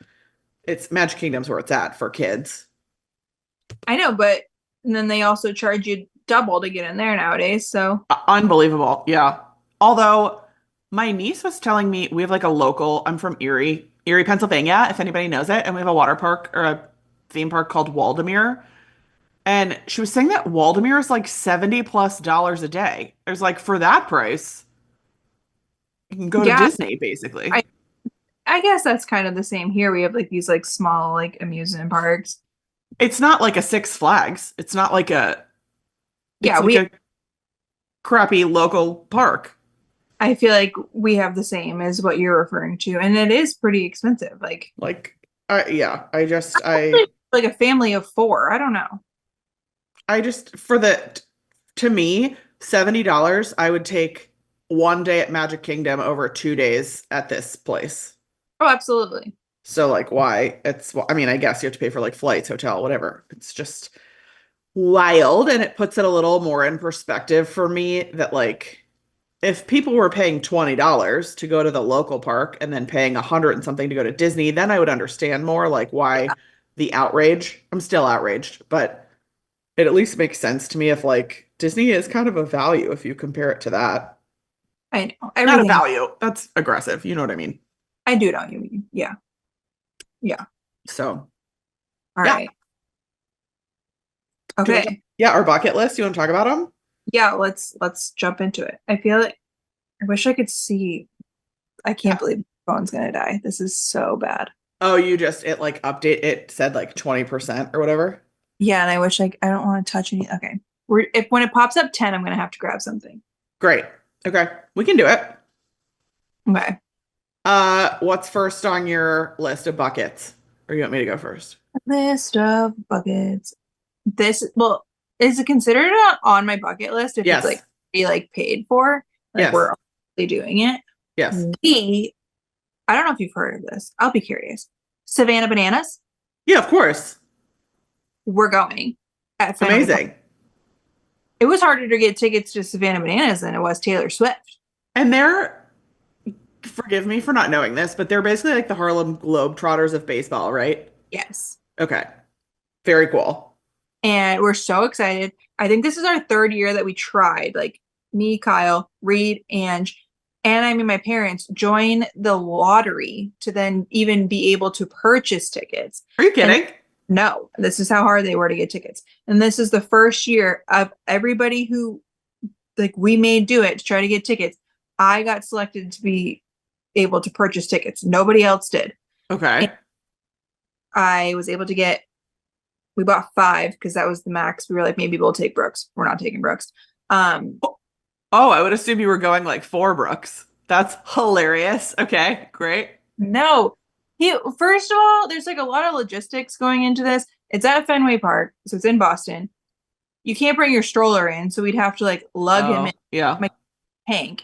It's Magic Kingdom's where it's at for kids. I know, but and then they also charge you double to get in there nowadays. So Unbelievable. Yeah. Although my niece was telling me we have like a local, I'm from Erie, Pennsylvania, if anybody knows it, and we have a water park or a theme park called Waldemere. And she was saying that Waldemere is like $70+ a day. There's like for that price, you can go to yeah, Disney basically. I I guess that's kind of the same here. We have like these like small like amusement parks. It's not like a Six Flags. It's not like it's Yeah, like a crappy local park. I feel like we have the same as what you're referring to, and it is pretty expensive. Like yeah, Like a family of four. I don't know. I just for the to me, $70, I would take one day at Magic Kingdom over 2 days at this place. Oh, absolutely. So like why? Well, I mean, I guess you have to pay for like flights, hotel, whatever. It's just wild and it puts it a little more in perspective for me that like if people were paying $20 to go to the local park and then paying 100 and something to go to Disney, then I would understand more like why the outrage. I'm still outraged, but it at least makes sense to me if like Disney is kind of a value if you compare it to that. I know Not a everything. value. That's aggressive. You know what I mean? I do know what you mean. Yeah. Yeah. So, All yeah. right. Do you want Okay. yeah, our bucket list. You want to talk about them? Yeah, let's jump into it. I feel like I wish I could see. I can't believe my phone's gonna die. This is so bad. Oh, you just it like update it said like 20% or whatever. Yeah, and I wish I don't want to touch any. Okay. If when it pops up 10, I'm gonna have to grab something. Great. Okay. We can do it. Okay. What's first on your list of buckets? Or you want me to go first? List of buckets. Well, is it considered on my bucket list if it's like Yes. be like paid for? Like we're Yes. already doing it. Yes. We, I don't know if you've heard of this. I'll be curious. Savannah Bananas, Yeah, of course. we're going at Fenway Park. Amazing. It was harder to get tickets to Savannah Bananas than it was Taylor Swift. And they're, forgive me for not knowing this, but they're basically like the Harlem Globetrotters of baseball, right? Yes. Okay. Very cool. And we're so excited. I think this is our third year that we tried. Like me, Kyle, Reed, and I mean my parents join the lottery to then even be able to purchase tickets. Are you And kidding? no, this is how hard they were to get tickets. And this is the first year of everybody who like we made do it to try to get tickets. I got selected to be able to purchase tickets. Nobody else did. And Okay. I was able to get, we bought five because that was the max. We were like, maybe we'll take Brooks. We're not taking Brooks. Um, Oh, I would assume you were going like for Brooks. That's hilarious. Okay, great. no. First of all, there's like a lot of logistics going into this. It's at Fenway Park, so it's in Boston. You can't bring your stroller in, so we'd have to like lug him Oh, in yeah. my tank.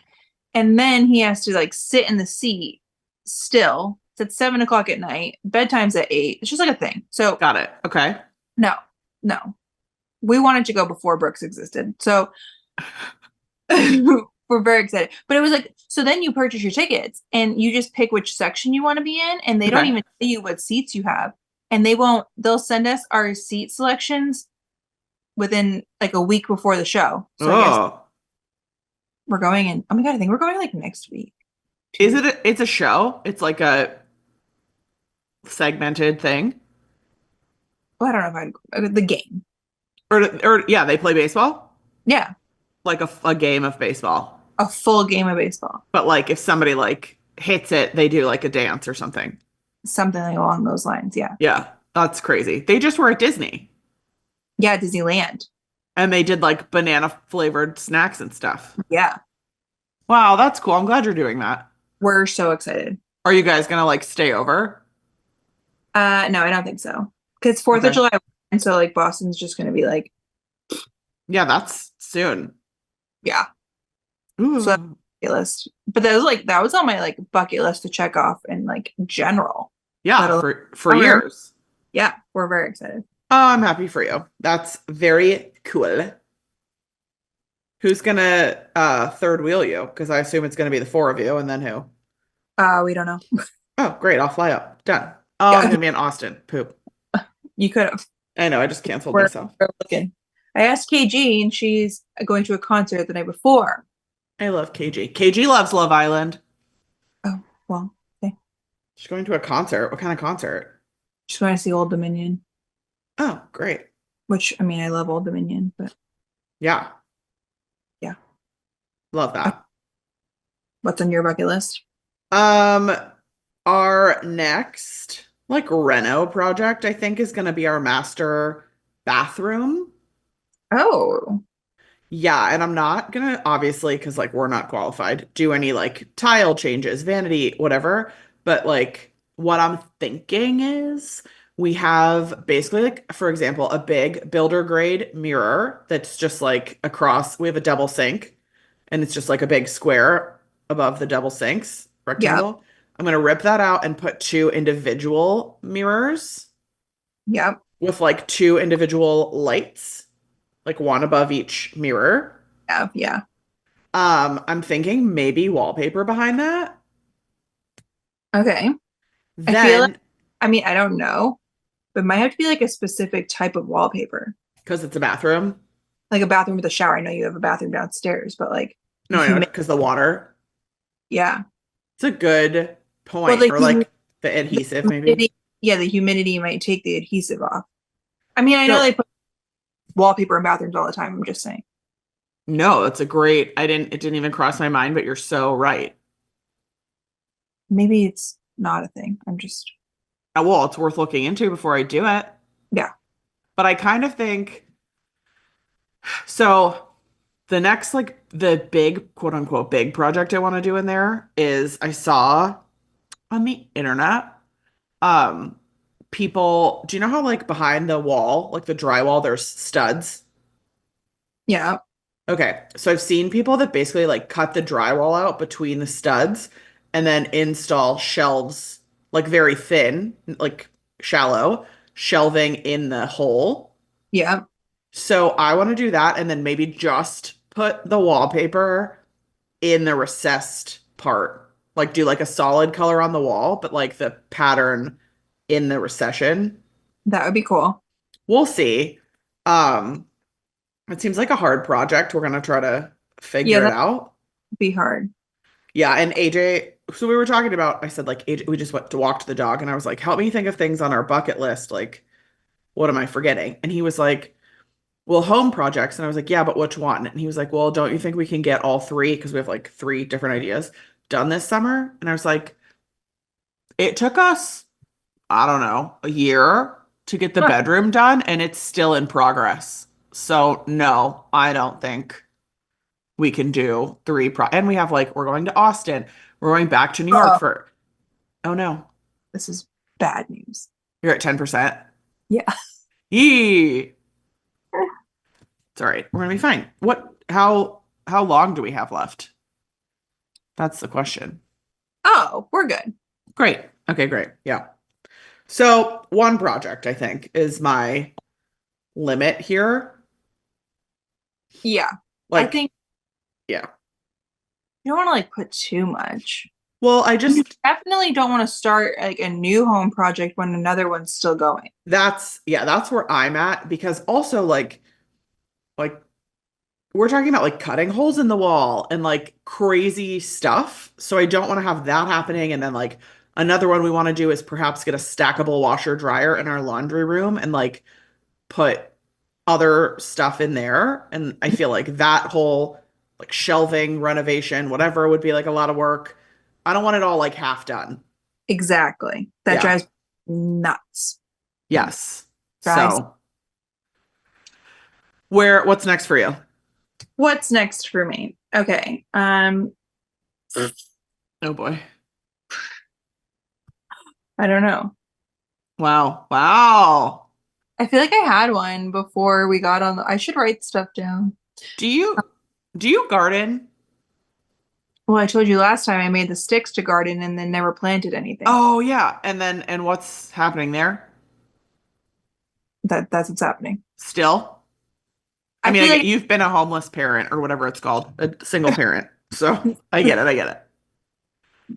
And then he has to like sit in the seat still. It's at 7 o'clock at night. Bedtime's at 8. It's just like a thing. So Got it. Okay. no, no. We wanted to go before Brooks existed. So we're very excited. But it was like, so then you purchase your tickets and you just pick which section you want to be in, and they don't Okay. even tell you what seats you have. And they'll send us our seat selections within like a week before the show. So I guess Oh, we're going in. Oh my God, I think we're going like next week. is it it's a show? It's like a segmented thing? Oh, I don't know if the game. Or yeah, they play baseball? Yeah, Like a game of baseball. a full game of baseball. But like if somebody like hits it, they do like a dance or something. Something along those lines. Yeah. Yeah, that's crazy. They just were at Disney Yeah, Disneyland. and they did like banana flavored snacks and stuff. Yeah. Wow, that's cool. I'm glad you're doing that. We're so excited. Are you guys gonna like stay over? No, I don't think so. Because 4th of Okay. July, and so like Boston's just gonna be like, Yeah, that's soon. yeah. Ooh. So that's bucket list. But that was on my like bucket list to check off in like general. Yeah, That'll- for years. Yeah, we're very excited. Oh, I'm happy for you. That's very cool. Who's gonna third wheel you? Because I assume it's gonna be the four of you, and then who? We don't know. Oh, great. I'll fly up. Done. Oh, I'm Yeah, gonna be in Austin. Poop. you could have. I know, I just canceled We're, myself. we're looking. I asked KG and she's going to a concert the night before. I love KG. KG loves Love Island. Oh, well, okay. She's going to a concert. What kind of concert? Just want to see Old Dominion, Oh, great. which I mean, I love Old Dominion, but Yeah, yeah. love that. What's on your bucket list? Um, our next like reno project, I think, is gonna be our master bathroom. Oh, Yeah, and I'm not gonna obviously because like we're not qualified do any like tile changes, vanity, whatever. But like what I'm thinking is we have basically like for example a big builder grade mirror that's just like across. We have a double sink, and it's just like a big square above the double sinks yeah, rectangle. I'm gonna rip that out and put two individual mirrors yeah. with like two individual lights, like one above each mirror. Yeah. I'm thinking maybe wallpaper behind that. Okay. I feel like, Then, I mean, I don't know, but it might have to be like a specific type of wallpaper, because it's a bathroom. like a bathroom with a shower. I know you have a bathroom downstairs, but like, No, no, because the water. yeah. It's a good Well, point. the Or like the adhesive, maybe. humidity, yeah, the humidity might take the adhesive off. I mean, I know So, they put wallpaper in bathrooms all the time. I'm just saying. no, that's a great. It didn't even cross my mind, but you're so right. Maybe it's not a thing. I'm just, Well, it's worth looking into before I do it. yeah. But I kind of think so. The next, like, the big, quote unquote, big project I want to do in there is I saw on the internet, um, people, do you know how like behind the wall, like the drywall, there's studs? Yeah. Okay, so I've seen people that basically like cut the drywall out between the studs and then install shelves, like very thin, like shallow, shelving in the hole. Yeah. So I want to do that and then maybe just put the wallpaper in the recessed part. Like do like a solid color on the wall, but like the pattern in the recession. That would be cool. We'll see. Um, it seems like a hard project. We're gonna try to Yeah, figure it that'd out. be hard. Yeah, and AJ, so we were talking about, I said like AJ, we just went to walk the dog and I was like, help me think of things on our bucket list. Like, what am I forgetting? And he was like, well, home projects. And I was like, yeah, but which one? And he was like, well, don't you think we can get all three? Because we have like three different ideas done this summer. And I was like, it took us, I don't know, a year to get the Huh. bedroom done and it's still in progress. So no, I don't think we can do and we have like, we're going to Austin. We're going back to New York Oh, for, oh no, this is bad news. you're at 10%. Yeah. Yee. It's all right. We're gonna be fine. How long do we have left? That's the question. Oh, we're good. Great. Okay, great. Yeah. So one project, I think, is my limit here. Yeah. I Like, think yeah. you don't want to like put too much. Well, I You just definitely don't want to start like a new home project when another one's still going. that's where I'm at because also like we're talking about like cutting holes in the wall and like crazy stuff. So I don't want to have that happening. And then like another one we want to do is perhaps get a stackable washer dryer in our laundry room and like put other stuff in there. And I feel like that whole like shelving renovation, whatever would be like a lot of work. I don't want it all like half done. Exactly. That Yeah. drives me nuts. Yes. Drives. So what's next for you? What's next for me? Okay. Oh boy. I don't know. Wow. Wow. I feel like I had one before we got on I should write stuff down. Do you do you garden? Well, I told you last time I made the sticks to garden and then never planted anything. Oh yeah. And what's happening there? That's what's happening. Still? I I mean, feel like you've been a homeless parent or whatever it's called, a single parent. So I get it. I get it.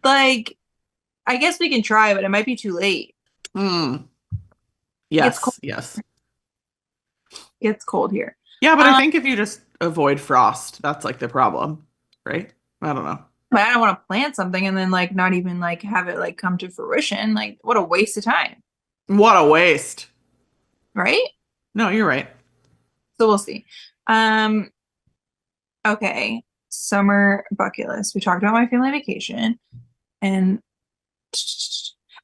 like I guess we can try, but it might be too late. Hmm. It's cold. Yes. Yes. It's cold here. Yeah, but I Um, think if you just avoid frost, that's like the problem, right? I don't know. but I don't want to plant something and then like not even like have it like come to fruition. Like what a waste of time, What a waste. right? No, you're right. So we'll see. Um, okay. Summer bucket list. We talked about my family vacation and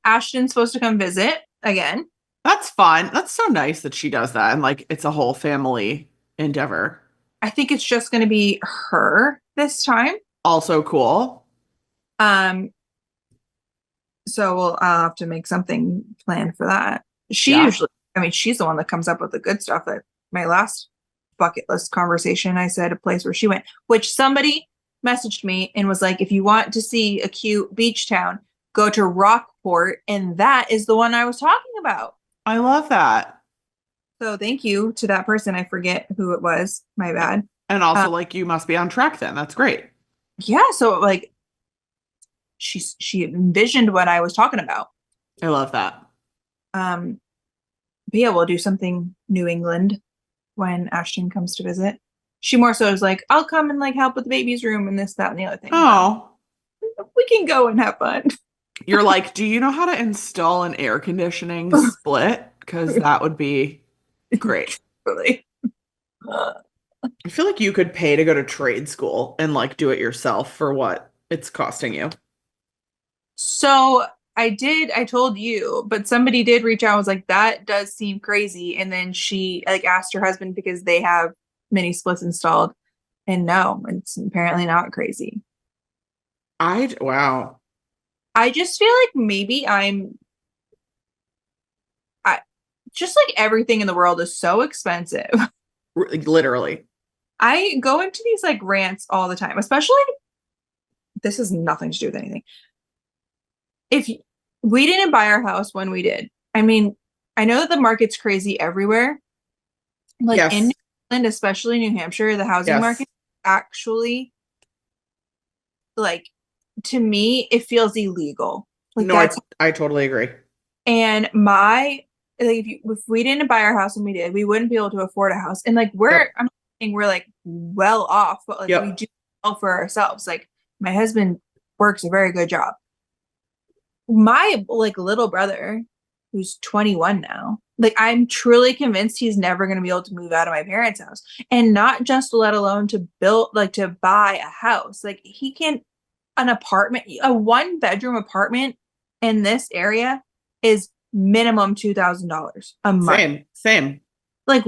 Ashton's supposed to come visit again. That's fun. That's so nice that she does that and like it's a whole family endeavor. I think it's just going to be her this time. Also cool. Um, so I'll have to make something planned for that. She Yeah. usually, I mean, she's the one that comes up with the good stuff. At my last bucket list conversation, I said a place where she went, which somebody messaged me and was like, if you want to see a cute beach town, go to Rockport. And that is the one I was talking about. I love that. So thank you to that person. I forget who it was. My bad. And also like you must be on track then. That's great. Yeah. So like she envisioned what I was talking about. I love that. Um, but yeah, we'll do something New England when Ashton comes to visit. She more so is like, I'll come and like help with the baby's room and this, that, and the other thing. Oh, We can go and have fun. you're like, do you know how to install an air conditioning split? Because that would be great. Really. I feel like you could pay to go to trade school and like do it yourself for what it's costing you. So I told you, but somebody did reach out and was like, that does seem crazy. And then she like asked her husband because they have mini splits installed. And no, it's apparently not crazy. Wow. I just feel like maybe I just like everything in the world is so expensive. Literally. I go into these like rants all the time, especially this has nothing to do with anything. If we didn't buy our house when we did, I mean, I know that the market's crazy everywhere. Like in New Yes. England, especially New Hampshire, the housing Yes. market actually like to me it feels illegal. Like No, that's I totally agree. and my like if we didn't buy our house when we did, we wouldn't be able to afford a house. And like Yep. I'm not saying we're like well off, but like we Yep. do well for ourselves. Like my husband works a very good job. My like little brother, who's 21 now, like I'm truly convinced he's never going to be able to move out of my parents' house. And not just let alone to build like to buy a house. Like he can an apartment, a one bedroom apartment in this area is minimum $2,000 a month. Same. Same. Like,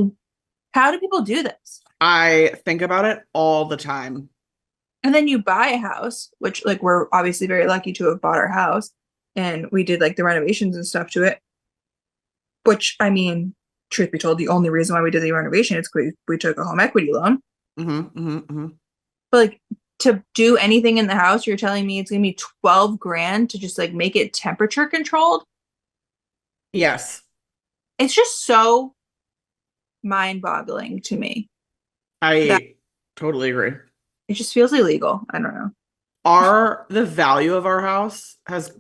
how do people do this? I think about it all the time. And then you buy a house, which like we're obviously very lucky to have bought our house, and we did like the renovations and stuff to it. Which I mean, truth be told, the only reason why we did the renovation is because we took a home equity loan. But like to do anything in the house, you're telling me it's gonna be 12 grand to just like make it temperature controlled? Yes. It's just so mind-boggling to me that I totally agree. it just feels illegal. I don't know. The value of our house has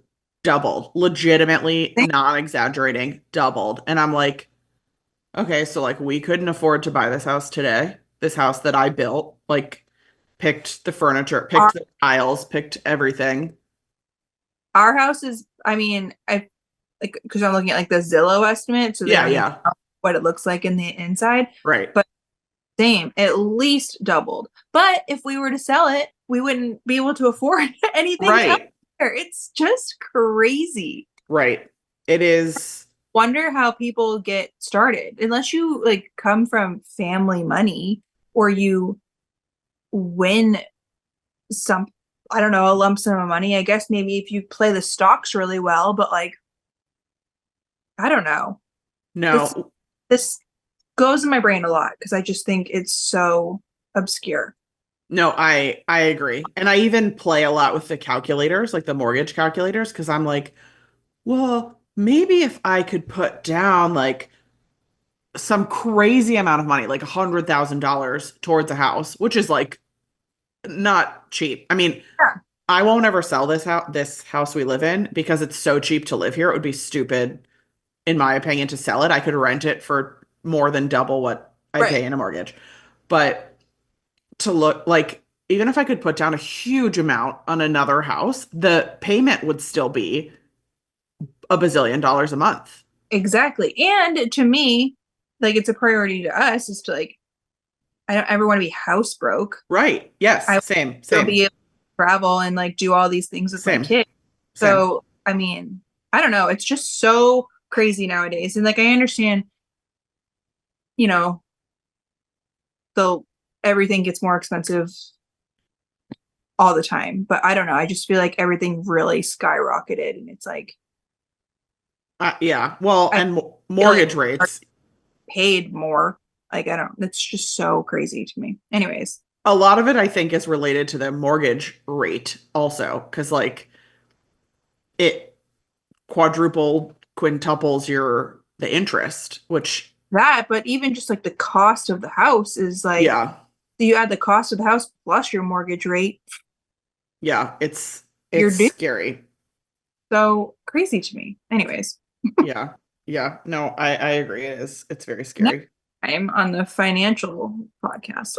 doubled, legitimately not exaggerating, doubled. And I'm like, okay, so like we couldn't afford to buy this house today. This house that I built, like picked the furniture, Our, picked the tiles, picked everything. our house is, I mean, I like because I'm looking at like the Zillow estimate, so they Yeah, don't even yeah. know what it looks like in the inside. Right. But same, at least doubled. But if we were to sell it, we wouldn't be able to afford anything else. Right. It's just crazy. Right. It is. Wonder how people get started unless you like come from family money or you win some I don't know, a lump sum of money. I guess maybe if you play the stocks really well, but like I don't know. This No. this goes in my brain a lot because I just think it's so obscure. No, I agree. And I even play a lot with the calculators, like the mortgage calculators, because I'm like, well, maybe if I could put down like some crazy amount of money, like $100,000 towards a house, which is like not cheap. I mean, Yeah. I won't ever sell this house we live in because it's so cheap to live here. It would be stupid, in my opinion, to sell it. I could rent it for more than double what I Right. pay in a mortgage. But to look like even if I could put down a huge amount on another house, the payment would still be $1 bazillion a month. Exactly. And to me, like it's a priority to us is to like I don't ever want to be house broke. Right. Yes. I Same. still be Same. able to travel and like do all these things with my Same. kids. Same. So, I mean, I don't know. It's just so crazy nowadays. And like, I understand, you know, the everything gets more expensive all the time, but I don't know. I just feel like everything really skyrocketed. And it's like, Yeah. Well, I and feel like mortgage are rates. paid more. Like, I don't, it's just so crazy to me. Anyways, A lot of it, I think, is related to the mortgage rate also, because like it quadruple, quintuples the interest, which that, but even just like the cost of the house is like, yeah, you add the cost of the house plus your mortgage rate, yeah, you're it's due. scary. So crazy to me. Anyways, Yeah. Yeah. No, I agree. It's very next scary. time on the financial podcast.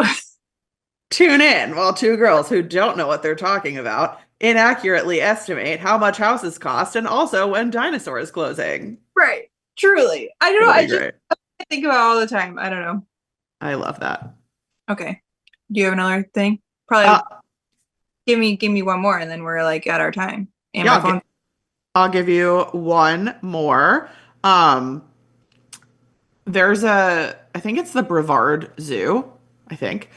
Tune in while two girls who don't know what they're talking about inaccurately estimate how much houses cost and also when dinosaur is closing. Right. Truly. I don't know. It'll I be just great. think about it all the time. I don't know. I love that. Okay. Do you have another thing? Uh, Probably give me one more and then we're like at our time. And yeah, my phone. I'll give you one more. Um, I think it's the Brevard Zoo, I think,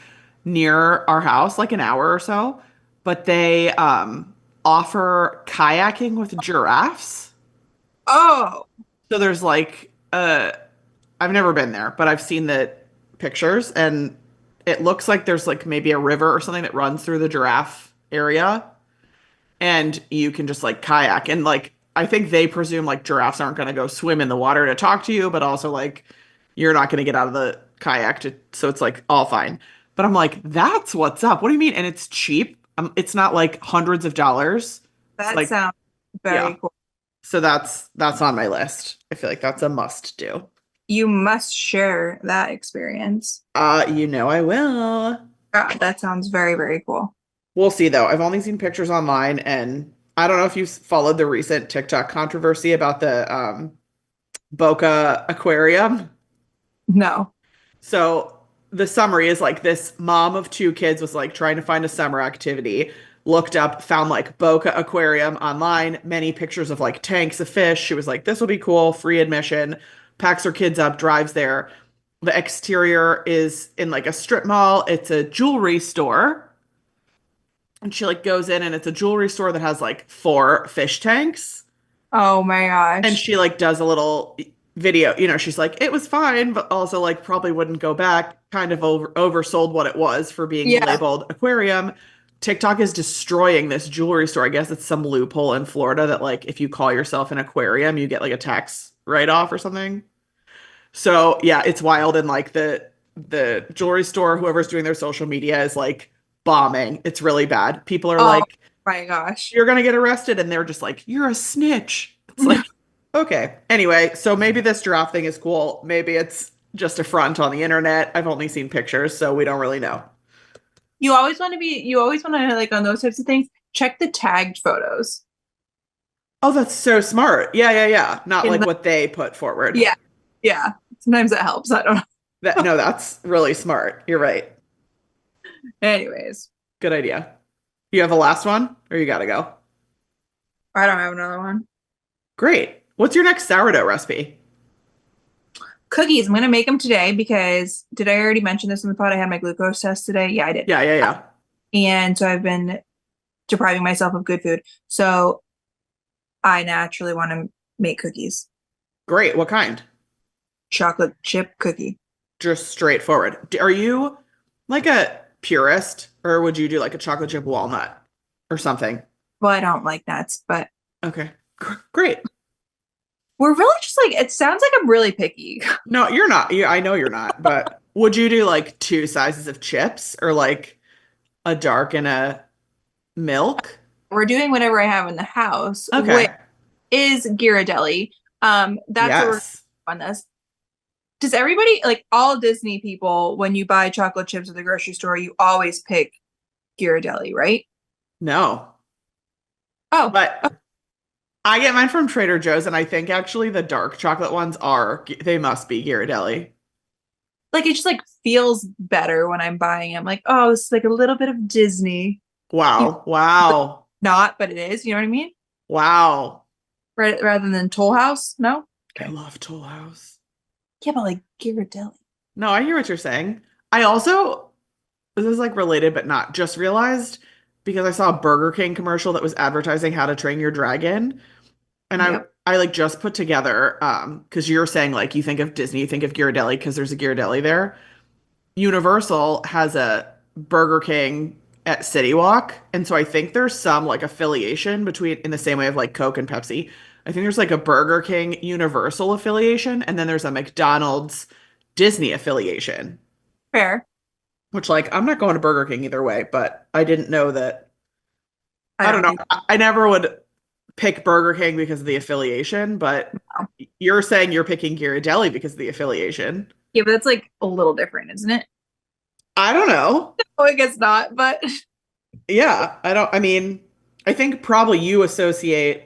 near our house, like an hour or so. But they offer kayaking with giraffes. Oh, So there's like I've never been there, but I've seen the pictures and it looks like there's like maybe a river or something that runs through the giraffe area and you can just like kayak and like I think they presume like giraffes aren't going to go swim in the water to talk to you, but also like you're not going to get out of the kayak to, so it's like all fine. But I'm like, that's what's up. What do you mean? And it's cheap. It's not like hundreds of dollars. It's that like, sounds yeah. very cool. So that's on my list. I feel like that's a must do. You must share that experience. You know I will. That sounds very, very cool. We'll see though. I've only seen pictures online and I don't know if you followed the recent TikTok controversy about the Boca Aquarium. No. So the summary is like this mom of two kids was like trying to find a summer activity, looked up, found like Boca Aquarium online, many pictures of like tanks of fish. She was like, this will be cool, free admission, packs her kids up, drives there. The exterior is in like a strip mall. It's a jewelry store. And she like goes in and it's a jewelry store that has like four fish tanks. Oh my And gosh. she like does a little video, she's like, it was fine, but also like probably wouldn't go back, kind of oversold what it was for being Yeah. labeled aquarium. TikTok is destroying this jewelry store. I guess it's some loophole in Florida that like if you call yourself an aquarium, you get like a tax write-off or something. So yeah, it's wild and like the jewelry store, whoever's doing their social media is like bombing. It's really bad. People are Oh like, my gosh. you're gonna get arrested, and they're just like, you're a snitch. It's like, okay. Anyway, so maybe this giraffe thing is cool. Maybe it's just a front on the internet. I've only seen pictures, so we don't really know. You always want to like on those types of things, check the tagged photos. Oh, that's so smart. Yeah, yeah, yeah. Not In like the, what they put forward. yeah. Yeah. Sometimes that helps. I don't know. That no, that's really smart. You're right. Anyways, Good idea. You have a last one, or you gotta go? I don't have another one. Great. What's your next sourdough recipe? Cookies. I'm gonna make them today because did I already mention this in the pod? I had my glucose test today. Yeah, I did. Yeah, yeah, yeah. And so I've been depriving myself of good food. So I naturally want to make cookies. Great. What kind? Chocolate chip cookie. Just straightforward. Are you like a purist, or would you do like a chocolate chip walnut or something? Well, I don't like nuts, but Okay. Great. we're really just like it sounds like I'm really picky. No, you're not. I know you're not, but would you do like two sizes of chips or like a dark and a milk? We're doing whatever I have in the house, which Okay. is Ghirardelli. That's what we're Yes. on this. Does everybody like all Disney people when you buy chocolate chips at the grocery store, you always pick Ghirardelli, right? No. Oh, But I get mine from Trader Joe's, and I think actually the dark chocolate ones they must be Ghirardelli. like it just like feels better when I'm buying them. Like, oh, it's like a little bit of Disney. Even Wow. Wow. not, but it is. You know what I mean? Wow. Right, rather than Toll House. No. I Okay. love Toll House. Yeah, but like Ghirardelli. No, I hear what you're saying. I also, this is like related, but not just realized because I saw a Burger King commercial that was advertising How to Train Your Dragon. And Yep. I like just put together, because you're saying like you think of Disney, you think of Ghirardelli because there's a Ghirardelli there. Universal has a Burger King at City Walk, and so I think there's some like affiliation between in the same way of like Coke and Pepsi. I think there's like a Burger King Universal affiliation, and then there's a McDonald's Disney affiliation. Fair. Which like I'm not going to Burger King either way, but I didn't know that. I I don't don't know. think I never would pick Burger King because of the affiliation, but so. you're saying you're picking Ghirardelli because of the affiliation. Yeah, but that's like a little different, isn't it? I don't know. Oh, I guess not, but Yeah, I mean, I think probably you associate.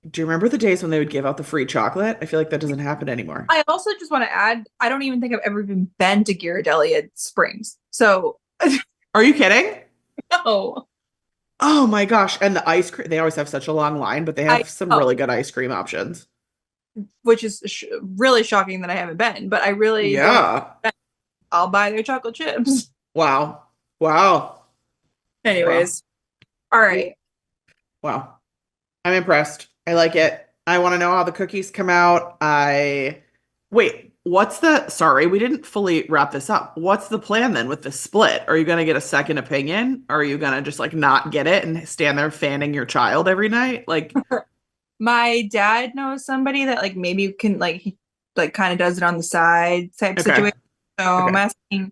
Do you remember the days when they would give out the free chocolate? I feel like that doesn't happen anymore. I also just want to add, I don't even think I've ever even been to Ghirardelli at Springs. So Are you kidding? no. Oh my gosh. And the ice cream, they always have such a long line, but they I have some know, really good ice cream options. which is really shocking that I haven't been, but I really don't. Yeah. I'll buy their chocolate chips. Wow. Wow. Wow. Anyways, all right. Wow. I'm impressed. I like it. I want to know how the cookies come out. Wait, sorry, we didn't fully wrap this up. What's the plan then with the split? Are you going to get a second opinion? Or are you going to just like not get it and stand there fanning your child every night? Like, My dad knows somebody that like maybe can like he like kind of does it on the side type okay. situation. So I'm Okay.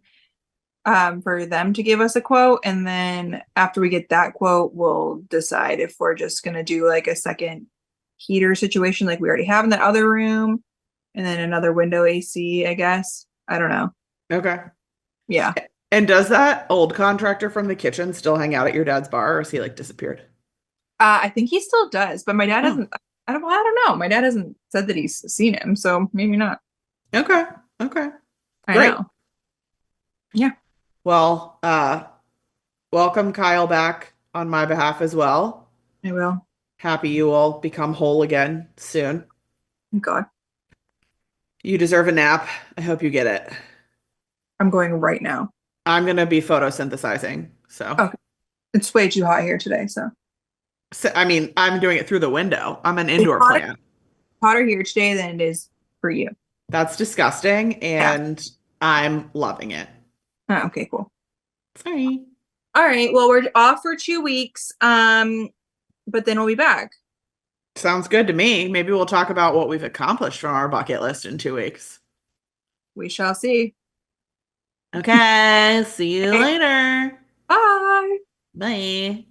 asking for them to give us a quote, and then after we get that quote, we'll decide if we're just gonna do like a second heater situation like we already have in that other room, and then another window AC, I guess. I don't know. Okay. Yeah. And does that old contractor from the kitchen still hang out at your dad's bar or has he like disappeared? I think he still does, but my dad Oh, hasn't. I don't know. My dad hasn't said that he's seen him, so maybe not. okay. Okay. I Great. know. Yeah, Well, welcome Kyle back on my behalf as well. I will. Happy you will become whole again soon. Thank God. You deserve a nap. I hope you get it. I'm going right now. I'm gonna be photosynthesizing. So, Okay. It's way too hot here today, so I mean, I'm doing it through the window. I'm an it's indoor hotter, plant. hotter here today than it is for you. That's disgusting, Yeah. and I'm loving it. Okay, cool. Sorry. All right. Well, we're off for 2 weeks. But then we'll be back. Sounds good to me. Maybe we'll talk about what we've accomplished from our bucket list in 2 weeks. We shall see. Okay, see you Okay. later. Bye. Bye.